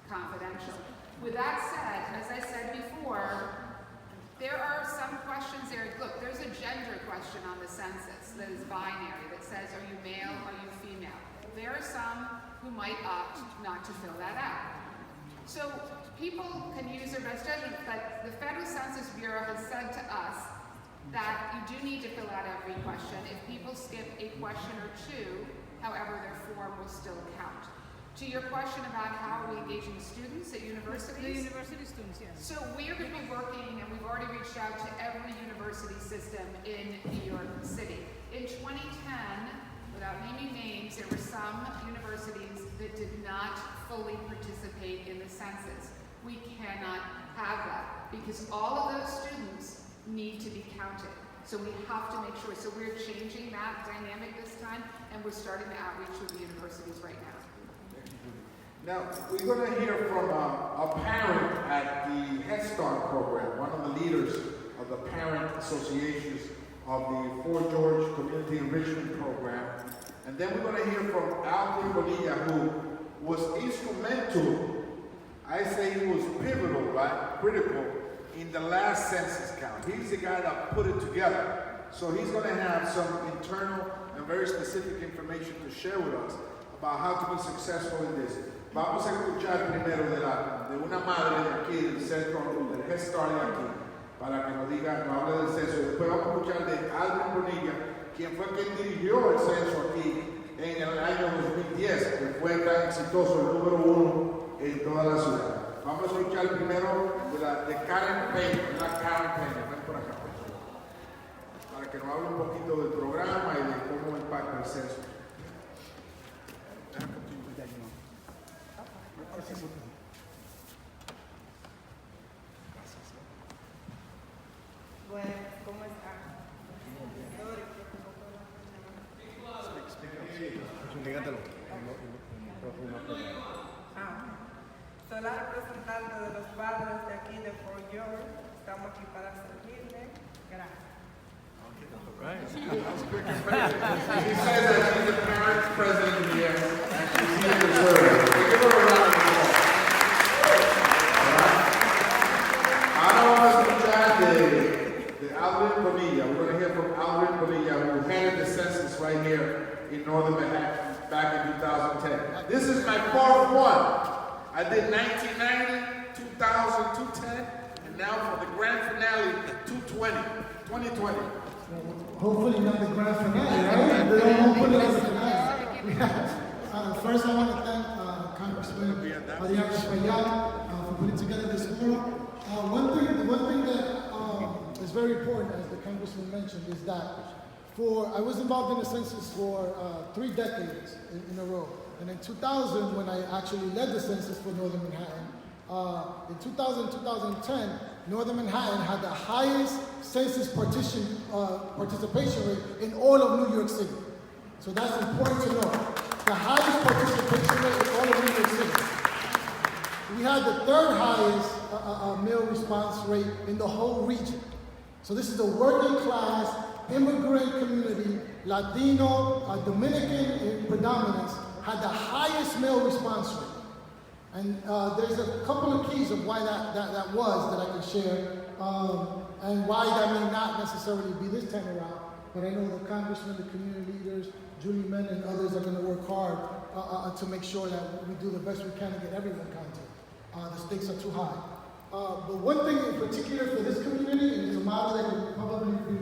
confidential. With that said, as I said before, there are some questions there. Look, there's a gender question on the census that is binary, that says, are you male, are you female? There are some who might opt not to fill that out. So people can use their best judgment, but the Federal Census Bureau has said to us that you do need to fill out every question. If people skip a question or two, however, their form will still count. To your question about how are we engaging students at universities? The university students, yes. So we are going to be working, and we've already reached out to every university system in New York City. In 2010, without naming names, there were some universities that did not fully participate in the census. We cannot have that because all of those students need to be counted. So we have to make sure. So we're changing that dynamic this time, and we're starting the outreach with the universities right now. Now, we're going to hear from a parent at the Head Start program, one of the leaders of the parent associations of the Fort George Community Enrichment Program. And then we're going to hear from Alto Manhattan, who was instrumental, I say he was pivotal, right, critical, in the last census count. He's the guy that put it together. So he's going to have some internal and very specific information to share with us about how to be successful in this. Vamos a escuchar primero de una madre de aquí, del centro, del Head Start de aquí, para que nos diga, nos hable del censo. Después vamos a escuchar de Adriano Espaillat, quien fue quien dirigió el censo aquí en el año 2010, que fue tan exitoso, el número 1 en toda la ciudad. Vamos a escuchar primero de Karen Payne, ven por acá, para que nos hable un poquito del programa y de cómo impacta el censo. Bueno, ¿cómo están? Soy la representante de los padres de aquí de Fort George. Estamos aquí para servirle. Gracias. She says that she's the parent president here, and she's here to serve. Give her a round of applause. Ahora vamos a escuchar de Alvin Bonilla. We're going to hear from Alvin Bonilla, who headed the census right here in Northern Manhattan back in 2010. This is my fourth one. I did 1990, 2000, 2010, and now for the grand finale, 2020. Hopefully not the grand finale, right? They don't put it as a finale. First, I want to thank Congressman Adriano Espaillat for putting together this forum. One thing that is very important, as the Congressman mentioned, is that I was involved in the census for 3 decades in a row. And in 2000, when I actually led the census for Northern Manhattan, in 2010, Northern Manhattan had the highest census participation rate in all of New York City. So that's important to know. The highest participation rate in all of New York City. We had the 3rd highest male response rate in the whole region. So this is a working class, immigrant community, Latino, Dominican in predominance, had the highest male response rate. And there's a couple of keys of why that was that I can share, and why that may not necessarily be this time around. But I know the congressmen, the community leaders, Julie Men, and others are going to work hard to make sure that we do the best we can to get everyone counted. The stakes are too high. But one thing in particular for this community, and it's a model that could probably be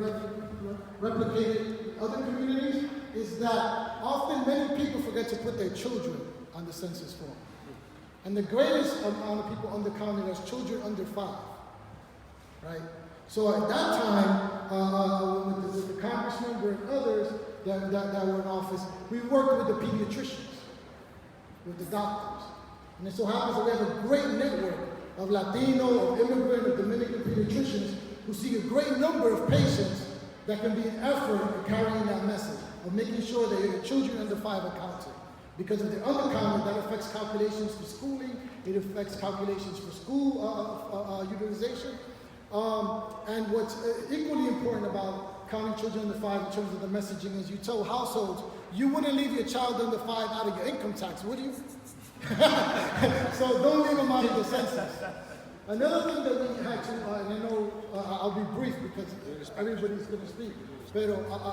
replicated in other communities, is that often many people forget to put their children on the census form. And the greatest amount of people undercounted as children under 5, right? So at that time, with the congressman and others that were in office, we worked with the pediatricians, with the doctors. And it so happens that we have a great network of Latino, of immigrant, of Dominican pediatricians who see a great number of patients that can be an effort in carrying that message of making sure that your children under 5 are counted. Because if they're undercounted, that affects calculations for schooling, it affects calculations for school utilization. And what's equally important about counting children under 5 in terms of the messaging is you tell households, you wouldn't leave your child under 5 out of your income tax, would you? So don't leave them out of the census. Another thing that we had to, and I know I'll be brief because everybody's going to speak, but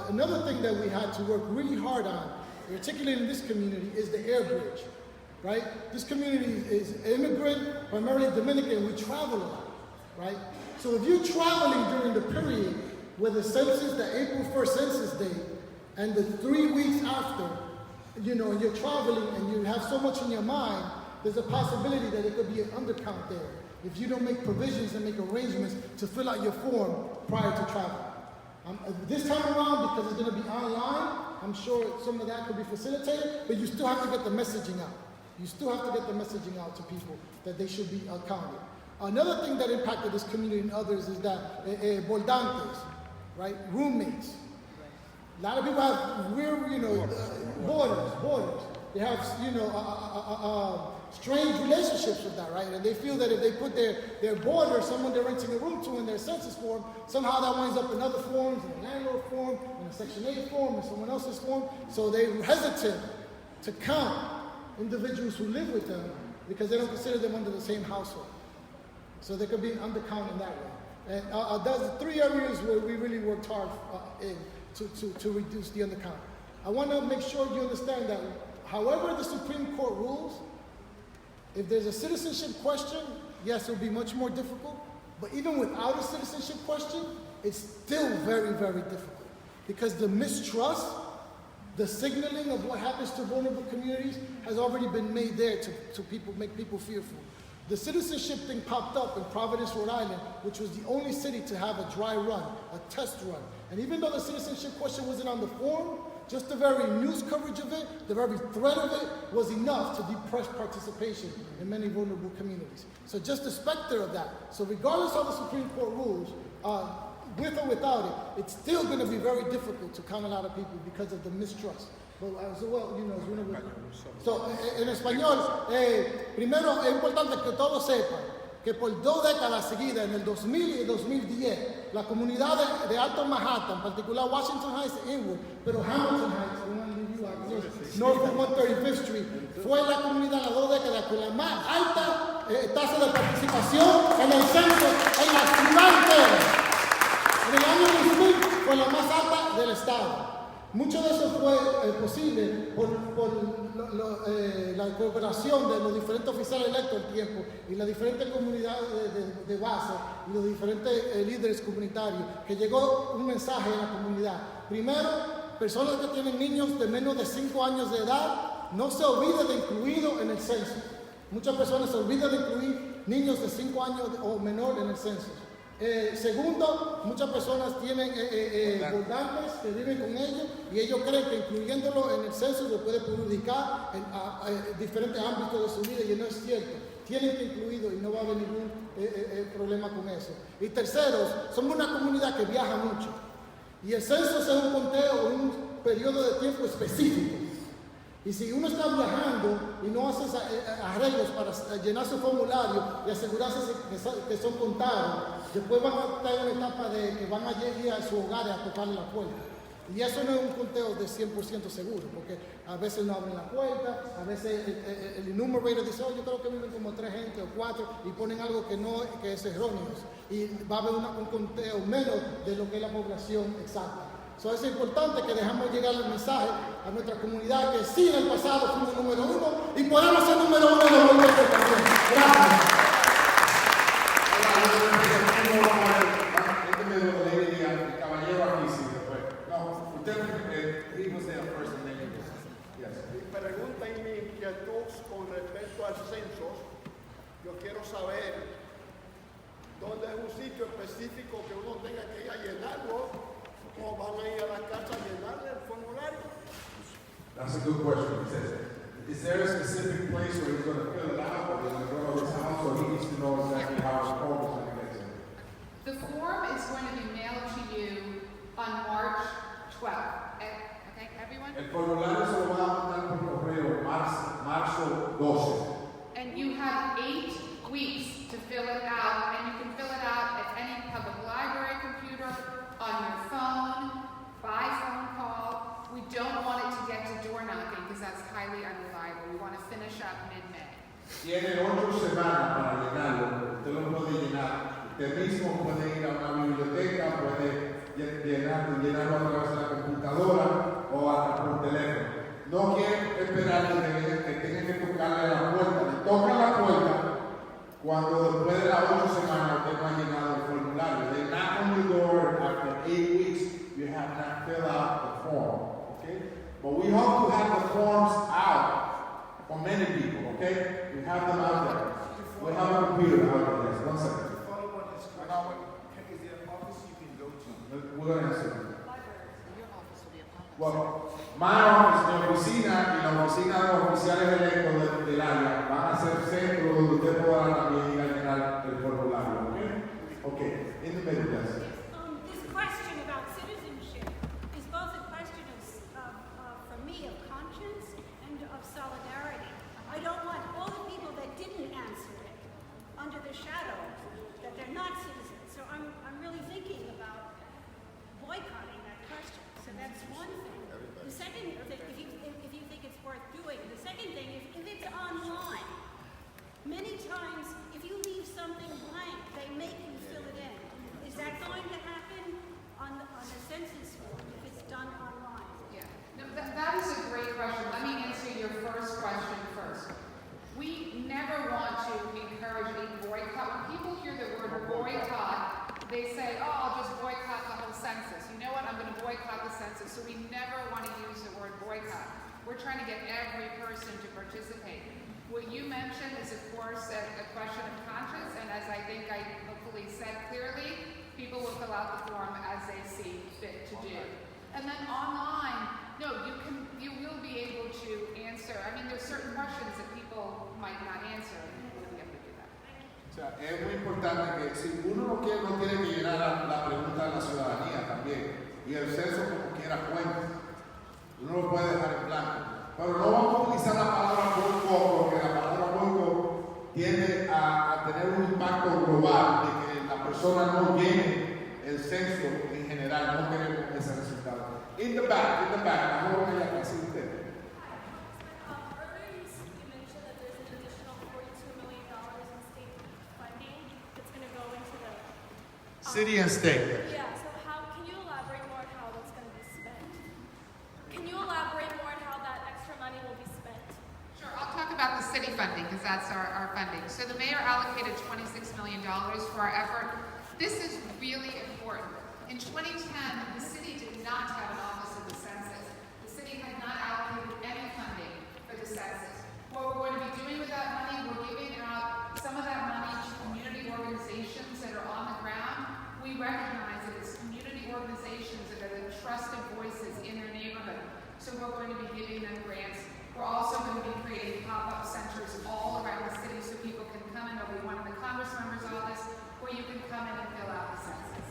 another thing that we had to work really hard on, particularly in this community, is the air bridge, right? This community is immigrant, primarily Dominican, we travel a lot, right? So if you're traveling during the period with the census, the April 1st census date, and the 3 weeks after, you know, you're traveling and you have so much in your mind, there's a possibility that it could be an undercount there if you don't make provisions and make arrangements to fill out your form prior to travel. This time around, because it's going to be online, I'm sure some of that could be facilitated, but you still have to get the messaging out. You still have to get the messaging out to people that they should be counted. Another thing that impacted this community and others is that voldantes, right, roommates. A lot of people have weird, you know, borders. They have, you know, strange relationships with that, right? And they feel that if they put their boarder, someone they're renting a room to in their census form, somehow that winds up in other forms, in a landlord form, in a Section 8 form, in someone else's form. So they're hesitant to count individuals who live with them because they don't consider them under the same household. So they could be undercount in that way. And there's 3 areas where we really worked hard to reduce the undercount. I want to make sure you understand that however the Supreme Court rules, if there's a citizenship question, yes, it'll be much more difficult. But even without a citizenship question, it's still very, very difficult. Because the mistrust, the signaling of what happens to vulnerable communities has already been made there to people, make people fearful. The citizenship thing popped up in Providence, Rhode Island, which was the only city to have a dry run, a test run. And even though the citizenship question wasn't on the form, just the very news coverage of it, the very threat of it, was enough to depress participation in many vulnerable communities. So just the specter of that. So regardless of the Supreme Court rules, with or without it, it's still going to be very difficult to count a lot of people because of the mistrust. But as well, you know, so en español, primero es importante que todos sepan que por 2 décadas seguidas, en el 2000 y el 2010, la comunidad de Alto Manhattan, en particular Washington Heights e Inwood, pero Hamilton Heights, North of 135th Street, fue la comunidad en las 2 décadas con la más alta tasa de participación en el censo en la ciudad entera. En el año 2000 fue la más alta del estado. Mucho de eso fue posible por la cooperación de los diferentes oficiales electos al tiempo y las diferentes comunidades de base y los diferentes líderes comunitarios, que llegó un mensaje a la comunidad. Primero, personas que tienen niños de menos de 5 años de edad, no se olviden de incluirlo en el censo. Muchas personas se olvidan de incluir niños de 5 años o menor en el censo. Segundo, muchas personas tienen voldantes que viven con ellos y ellos creen que incluyéndolo en el censo lo puede perjudicar en diferentes ámbitos de su vida, y no es cierto. Tienen que incluirlo y no va a haber ningún problema con eso. Y tercero, somos una comunidad que viaja mucho y el censo es un conteo en un periodo de tiempo específico. Y si uno está viajando y no hace arreglos para llenar su formulario y asegurarse que son contados, después van a estar en una etapa de que van a ir a su hogar a tocarle la puerta. Y eso no es un conteo de 100% seguro, porque a veces no abren la puerta, a veces el enumerator dice, yo creo que viven como 3 gente o 4, y ponen algo que es erróneo. Y va a haber un conteo menos de lo que es la población exacta. So, es importante que dejamos llegar el mensaje a nuestra comunidad que sí, en el pasado fuimos número 1 y podemos ser número 1 en el momento también. Gracias. Mi pregunta y mi inquietud con respecto al censo, yo quiero saber dónde es un sitio específico que uno tenga que ir a llenarlo. ¿O van a ir a la casa a llenarle el formulario? That's a good question. He says, is there a specific place where he's going to fill it out, or he's going to go to his house, or he needs to know exactly how his form is going to get to him? The form is going to be mailed to you on March 12th. Okay, everyone? El formulario se lo va a mandar por correo marzo 12. And you have 8 weeks to fill it out, and you can fill it out at any public library computer, on your phone, by phone call. We don't want it to get to door knocking because that's highly unreliable. We want to finish up mid-May. Tiene 8 semanas para llenarlo. Usted lo puede llenar. Usted mismo puede ir a una biblioteca, puede llenarlo a través de la computadora o hasta por teléfono. No quiere esperar que tenga que tocarle la puerta. Le toca la puerta cuando después de las 8 semanas usted no ha llenado el formulario. They knock on the door after 8 But we hope to have the forms out for many people, okay? We have them out there. We have a computer out there. One second. To follow on his question, is there an office you can go to? We're going to answer that. Bueno, my office, mi oficina y la oficina de los oficiales electos del área van a ser centros donde usted podrá también ir a llenar el formulario, ¿ok? Ok, in the middle, yes. This question about citizenship is both a question for me, of conscience and of solidarity. I don't want all the people that didn't answer it under the shadow that they're not citizens. So I'm really thinking about boycotting that question. So that's one thing. The second thing, if you think it's worth doing, the second thing is if it's online. Many times, if you leave something blank, they make you fill it in. Is that going to happen on the census form if it's done online? Yeah, no, that is a great question. Let me answer your first question first. We never want to encourage a boycott. When people hear the word boycott, they say, oh, I'll just boycott the whole census. You know what? I'm going to boycott the census. So we never want to use the word boycott. We're trying to get every person to participate. What you mentioned is, of course, a question of conscience, and as I think I hopefully said clearly, people will fill out the form as they see fit to do. And then online, no, you will be able to answer. I mean, there's certain questions that people might not answer, and you will be able to do that. O sea, es muy importante que si uno no tiene que llenar la pregunta de la ciudadanía también, y el censo como quiera cuenta, uno lo puede dejar en blanco. Pero no vamos a utilizar la palabra boicot, porque la palabra boicot tiende a tener un impacto global de que la persona no llene el censo en general, no queremos ese resultado. In the back, mejor que la clase de usted. City and state. Yeah, so can you elaborate more on how that's going to be spent? Can you elaborate more on how that extra money will be spent? Sure, I'll talk about the city funding because that's our funding. So the mayor allocated $26 million for our effort. This is really important. In 2010, the city did not have an office of the census. The city had not allocated any funding for the census. What we're going to be doing with that money, we're giving out some of that money to community organizations that are on the ground. We recognize that it's community organizations that are the trusted voices in their neighborhood. So we're going to be giving them grants. We're also going to be creating pop-up centers all around the city so people can come in. There'll be one in the Congress member's office where you can come in and fill out the census.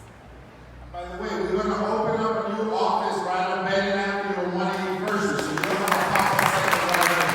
By the way, we're going to open up a new office right on Bailey Avenue on 181st. So you're going to have a pop-up center right there.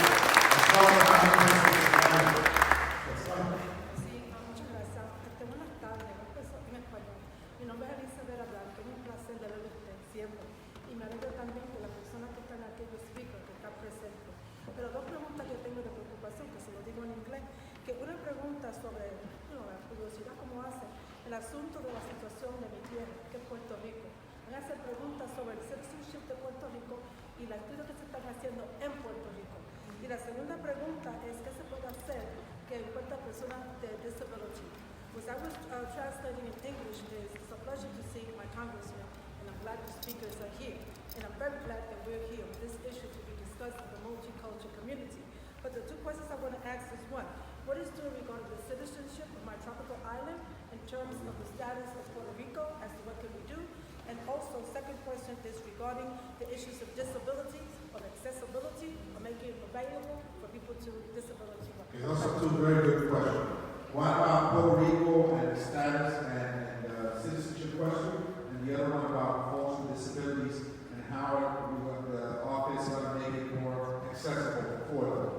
Mi nombre es Elizabeth Blanco, es un placer de verlo usted siempre. Y me alegro también de las personas que están aquí, los speakers que están presentes. Pero dos preguntas que tengo de preocupación, que se lo digo en inglés, que una pregunta sobre la curiosidad como hace el asunto de la situación de mi tierra, que es Puerto Rico. Van a hacer preguntas sobre el citizenship de Puerto Rico y la estudios que se están haciendo en Puerto Rico. Y la segunda pregunta es qué se puede hacer que encuentra personas de disability. Because I was translating in English, it's a pleasure to see my congressman, and I'm glad the speakers are here. And I'm very glad that we're here with this issue to be discussed in the multicultural community. But the two questions I want to ask is one, what is doing regarding the citizenship of my tropical island in terms of the status of Puerto Rico as to what can we do? And also, second question is regarding the issues of disability, of accessibility, of making it available for people to disability. Okay, those are two very good questions. One about Puerto Rico and the status and citizenship question, and the other one about folks with disabilities and how the office is going to make it more accessible for them.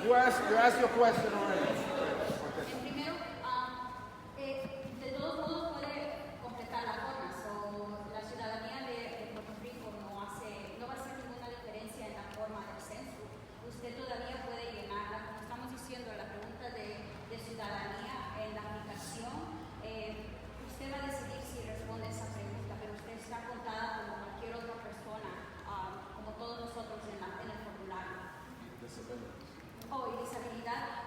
You asked your question already. Primero, de todos modos puede completar las formas. La ciudadanía de Puerto Rico no va a hacer ninguna diferencia en la forma del censo. Usted todavía puede llenarla, como estamos diciendo, la pregunta de ciudadanía en la aplicación. Usted va a decidir si responde esa pregunta, pero usted está contada como cualquier otra persona, como todos nosotros en el formulario. Disability. Oh, y disabilidad.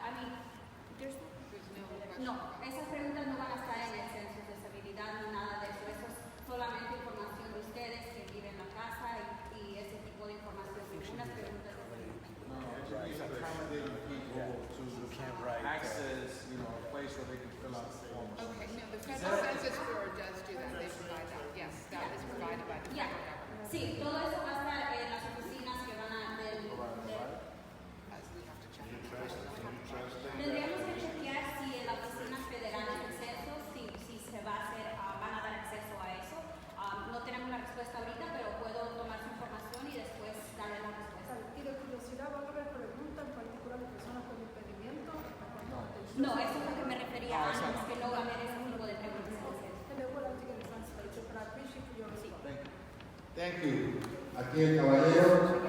Sí, todo eso va a estar en las oficinas que van a... Tendríamos que chequear si en las oficinas federales del censo, si se va a hacer, van a dar acceso a eso. No tenemos la respuesta ahorita, pero puedo tomar su información y después darle la respuesta. Y de curiosidad, ¿van a haber preguntas en particular de personas con impedimento? No, eso es lo que me refería antes, que no va a haber ese tipo de preguntas. Thank you. Aquí el caballero.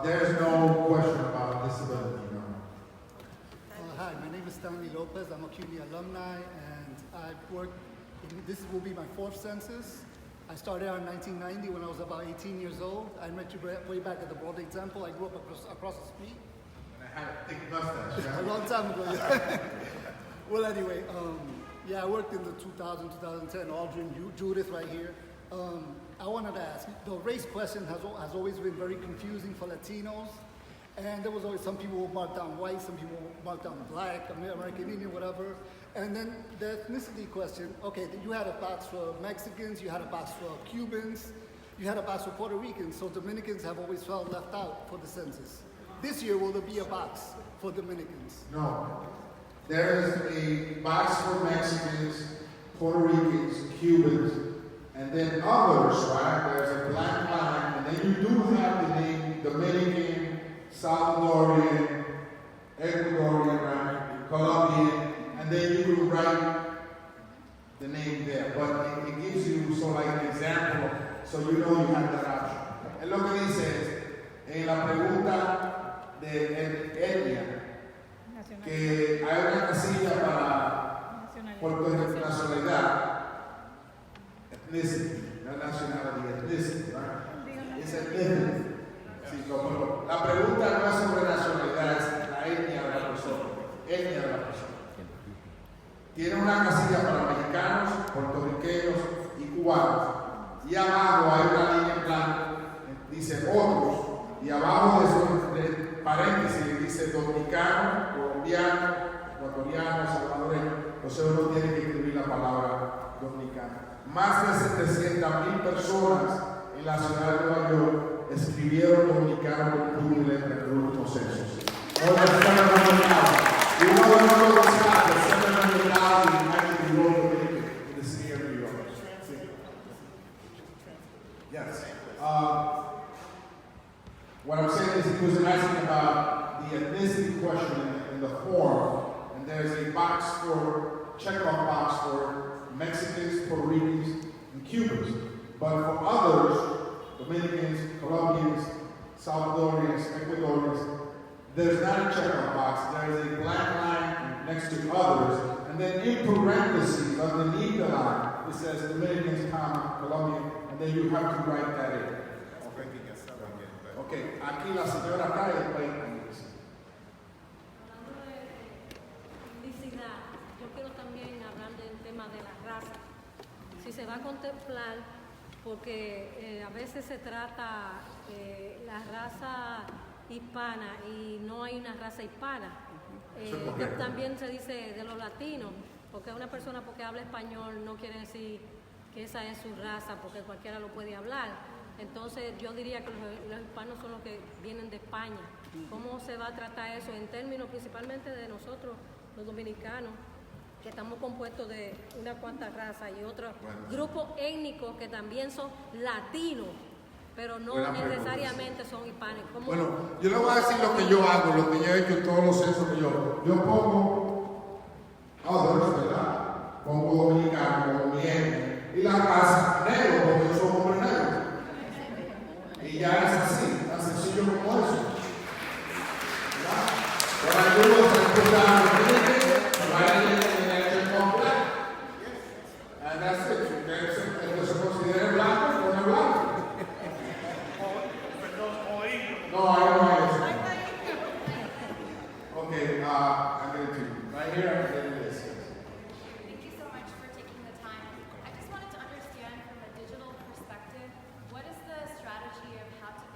There's no question about disability, no. Hi, my name is Stanley Lopez. I'm a CUNY alumni, and I've worked. This will be my 4th census. I started out in 1990 when I was about 18 years old. I met you way back at the Broad Example. I grew up across the street. And I had a thick mustache. A long time ago. Yeah. Well, anyway, yeah, I worked in the 2000, 2010. Aldrin, Judith, right here. I wanted to ask. The race question has always been very confusing for Latinos. And there was always some people who marked down white, some people marked down black, American Indian, whatever. And then the ethnicity question, okay, you had a box for Mexicans, you had a box for Cubans, you had a box for Puerto Ricans, so Dominicans have always felt left out for the census. This year, will there be a box for Dominicans? No. There is a box for Mexicans, Puerto Ricans, Cubans, and then others, right? There's a black line, and then you do have the name Dominican, Salvadorian, Ecuadorian, right? Colombian, and then you can write the name there. But it gives you so like an example, so you know you have that option. Es lo que dice en la pregunta de etnia, que hay una casilla para nacionalidad, ethnicity, no nationality, ethnicity, right? It's ethnicity. Sí, pero la pregunta no es sobre nacionalidad, es la etnia de la persona. Etnia de la persona. Tiene una casilla para mexicanos, puertorriqueños y cubanos. Y abajo hay una línea en blanco, dice otros, y abajo de eso, paréntesis, dice dominicano, colombiano, ecuatoriano, salvadoreño. Entonces uno tiene que escribir la palabra dominicano. Más de 700,000 personas en la ciudad de Nueva York escribieron dominicano con puño y letra en el último censo. Ahora están dominicano. Y uno de los estados, 700,000 actually wrote Dominican in the city of New York. Yes. What I'm saying is he was asking about the ethnicity question in the form, and there's a box for, checkoff box for Mexicans, Puerto Ricans, and Cubans. But for others, Dominicans, Colombians, Salvadorians, Ecuadorians, there's not a checkoff box. There is a black line next to others, and then in parentheses underneath the line, it says Dominicans, Colombian, and then you have to write that in. Okay, aquí la señora acá es Hablando de etnicidad, yo quiero también hablar del tema de la raza. Si se va a contemplar, porque a veces se trata la raza hispana y no hay una raza hispana. También se dice de los latinos, porque una persona porque habla español no quiere decir que esa es su raza, porque cualquiera lo puede hablar. Entonces yo diría que los hispanos son los que vienen de España. ¿Cómo se va a tratar eso en términos principalmente de nosotros, los dominicanos, que estamos compuestos de una cuanta raza y otros grupos étnicos que también son latinos, pero no necesariamente son hispanos? Bueno, yo le voy a decir lo que yo hago, lo que yo he hecho en todos los censos que yo pongo others, ¿verdad? Pongo dominicano, pongo Miguel, y la raza negro, porque yo soy hombre negro. Y ya es así, tan sencillo como eso. ¿Verdad? Pero algunos se escuchan and that's it. El que se considere blanco, pone blanco. No, I don't know eso. Okay, I'm going to right here, I'm going to this. Thank you so much for taking the time. I just wanted to understand from a digital perspective, what is the strategy of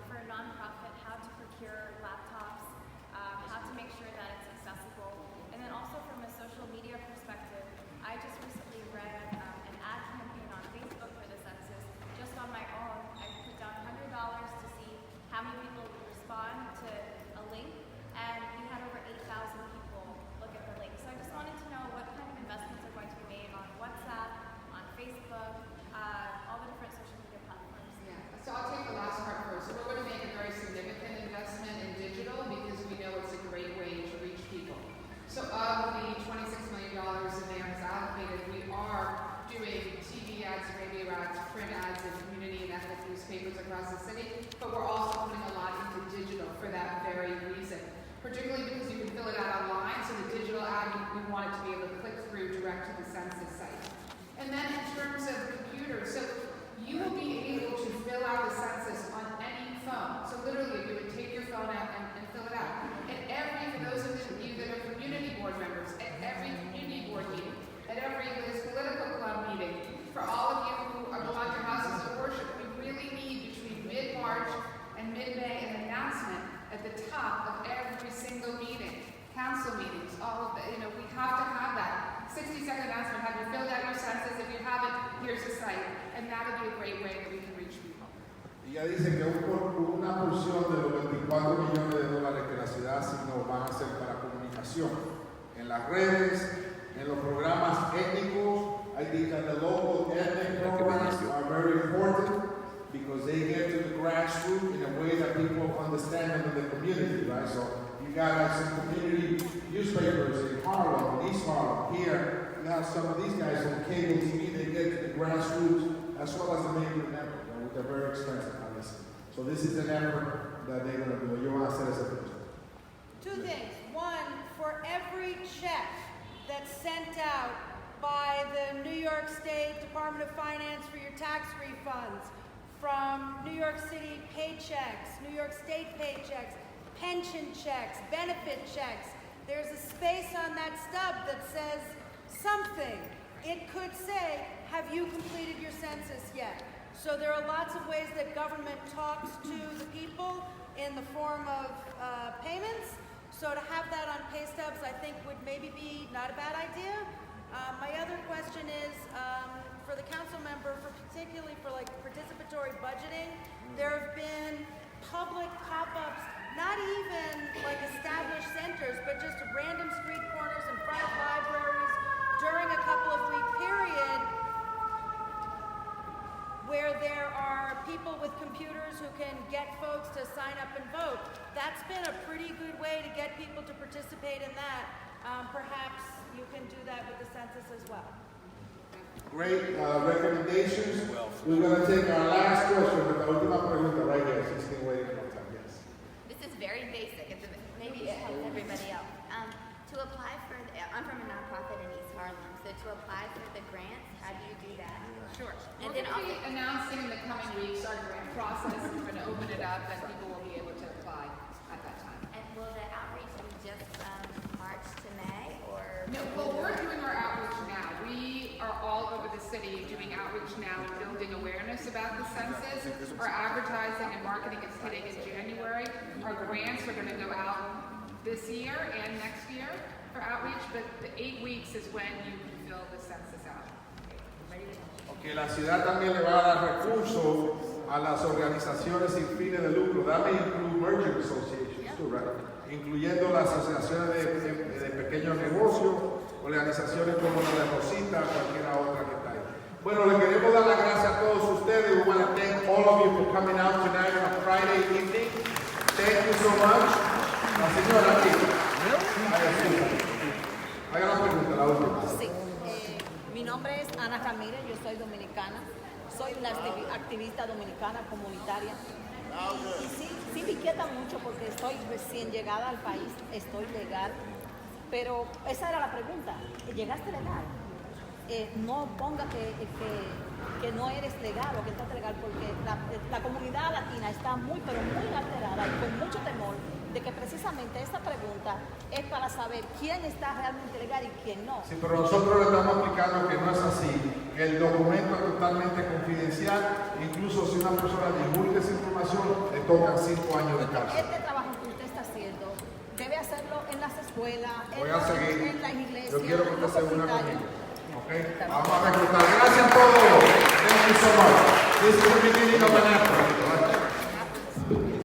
for a nonprofit, how to procure laptops, how to make sure that it's accessible, and then also from a social media perspective, I just recently read an ad campaign on Facebook for the census all of it. We have to have that. 60-second announcement. Have you filled out your census? If you haven't, here's the site. And that'll be a great way that we can reach people. Y ella dice que una porción de los 24 millones de dólares que la ciudad asignó van a ser para comunicación. En las redes, en los programas étnicos. I think that the local ethnic programs are very important because they get to the grassroots in a way that people understand them in the community, right? So you got some community newspapers in Harlem, in East Harlem, here. You have some of these guys on cable TV, they get to the grassroots as well as the major network, right? Which are very expensive, obviously. So this is an effort that they're going to do. Yo voy a hacer ese proyecto. Two things. One, for every check that's sent out by the New York State Department of Finance for your tax refunds, from New York City paychecks, New York State paychecks, pension checks, benefit checks. There's a space on that stub that says something. It could say, have you completed your census yet? So there are lots of ways that government talks to the people in the form of payments. So to have that on pay stubs, I think would maybe be not a bad idea. My other question is, for the council member, particularly for like participatory budgeting, there have been public pop-ups, not even like established centers, but just random street corners in front of libraries during a couple of week period where there are people with computers who can get folks to sign up and vote. That's been a pretty good way to get people to participate in that. Perhaps you can do that with the census as well. Great recommendations. We're going to take our last question, but la última pregunta right here. She's been waiting a long time. Yes. This is very basic. Maybe it helps everybody else. To apply for, I'm from a nonprofit in East Harlem, so to apply for the grants, how do you do that? Sure. And We're then going to be announcing in the coming weeks our grant process. We're going to open it up and people will be able to apply at that time. And will the outreach be just March to May, or? No, well, we're doing our outreach now. We are all over the city doing outreach now and building awareness about the census. Our advertising and marketing is hitting in January. Our grants are going to go out this year and next year for outreach, but the 8 weeks is when you can fill the census out. Que la ciudad también le va a dar recursos a las organizaciones sin fines de lucro. That may include merchant associations too, right? Incluyendo las asociaciones de pequeños negocios, organizaciones como la de Rosita, cualquiera otra que está ahí. Bueno, le queremos dar las gracias a todos ustedes. We want to thank all of you for coming out tonight on a Friday evening. Thank you so much. La señora aquí. Haga la pregunta, la última. Sí. Mi nombre es Ana Ramírez, yo soy dominicana. Soy una activista dominicana comunitaria. Y sí me inquieta mucho porque estoy recién llegada al país, estoy legal. Pero esa era la pregunta. ¿Llegaste legal? No ponga que no eres legal o que estás legal, porque la comunidad latina está muy, pero muy alterada y con mucho temor de que precisamente esta pregunta es para saber quién está realmente legal y quién no. Sí, pero nosotros le estamos explicando que no es así. El documento es totalmente confidencial. Incluso si una persona divulga esa información, le tocan 5 años de cárcel. Este trabajo que usted está haciendo, debe hacerlo en las escuelas, en las iglesias. Yo quiero que usted se una conmigo. Okay? Vamos a reclutar. Gracias a todos. Thank you so much. This is the beginning of an effort.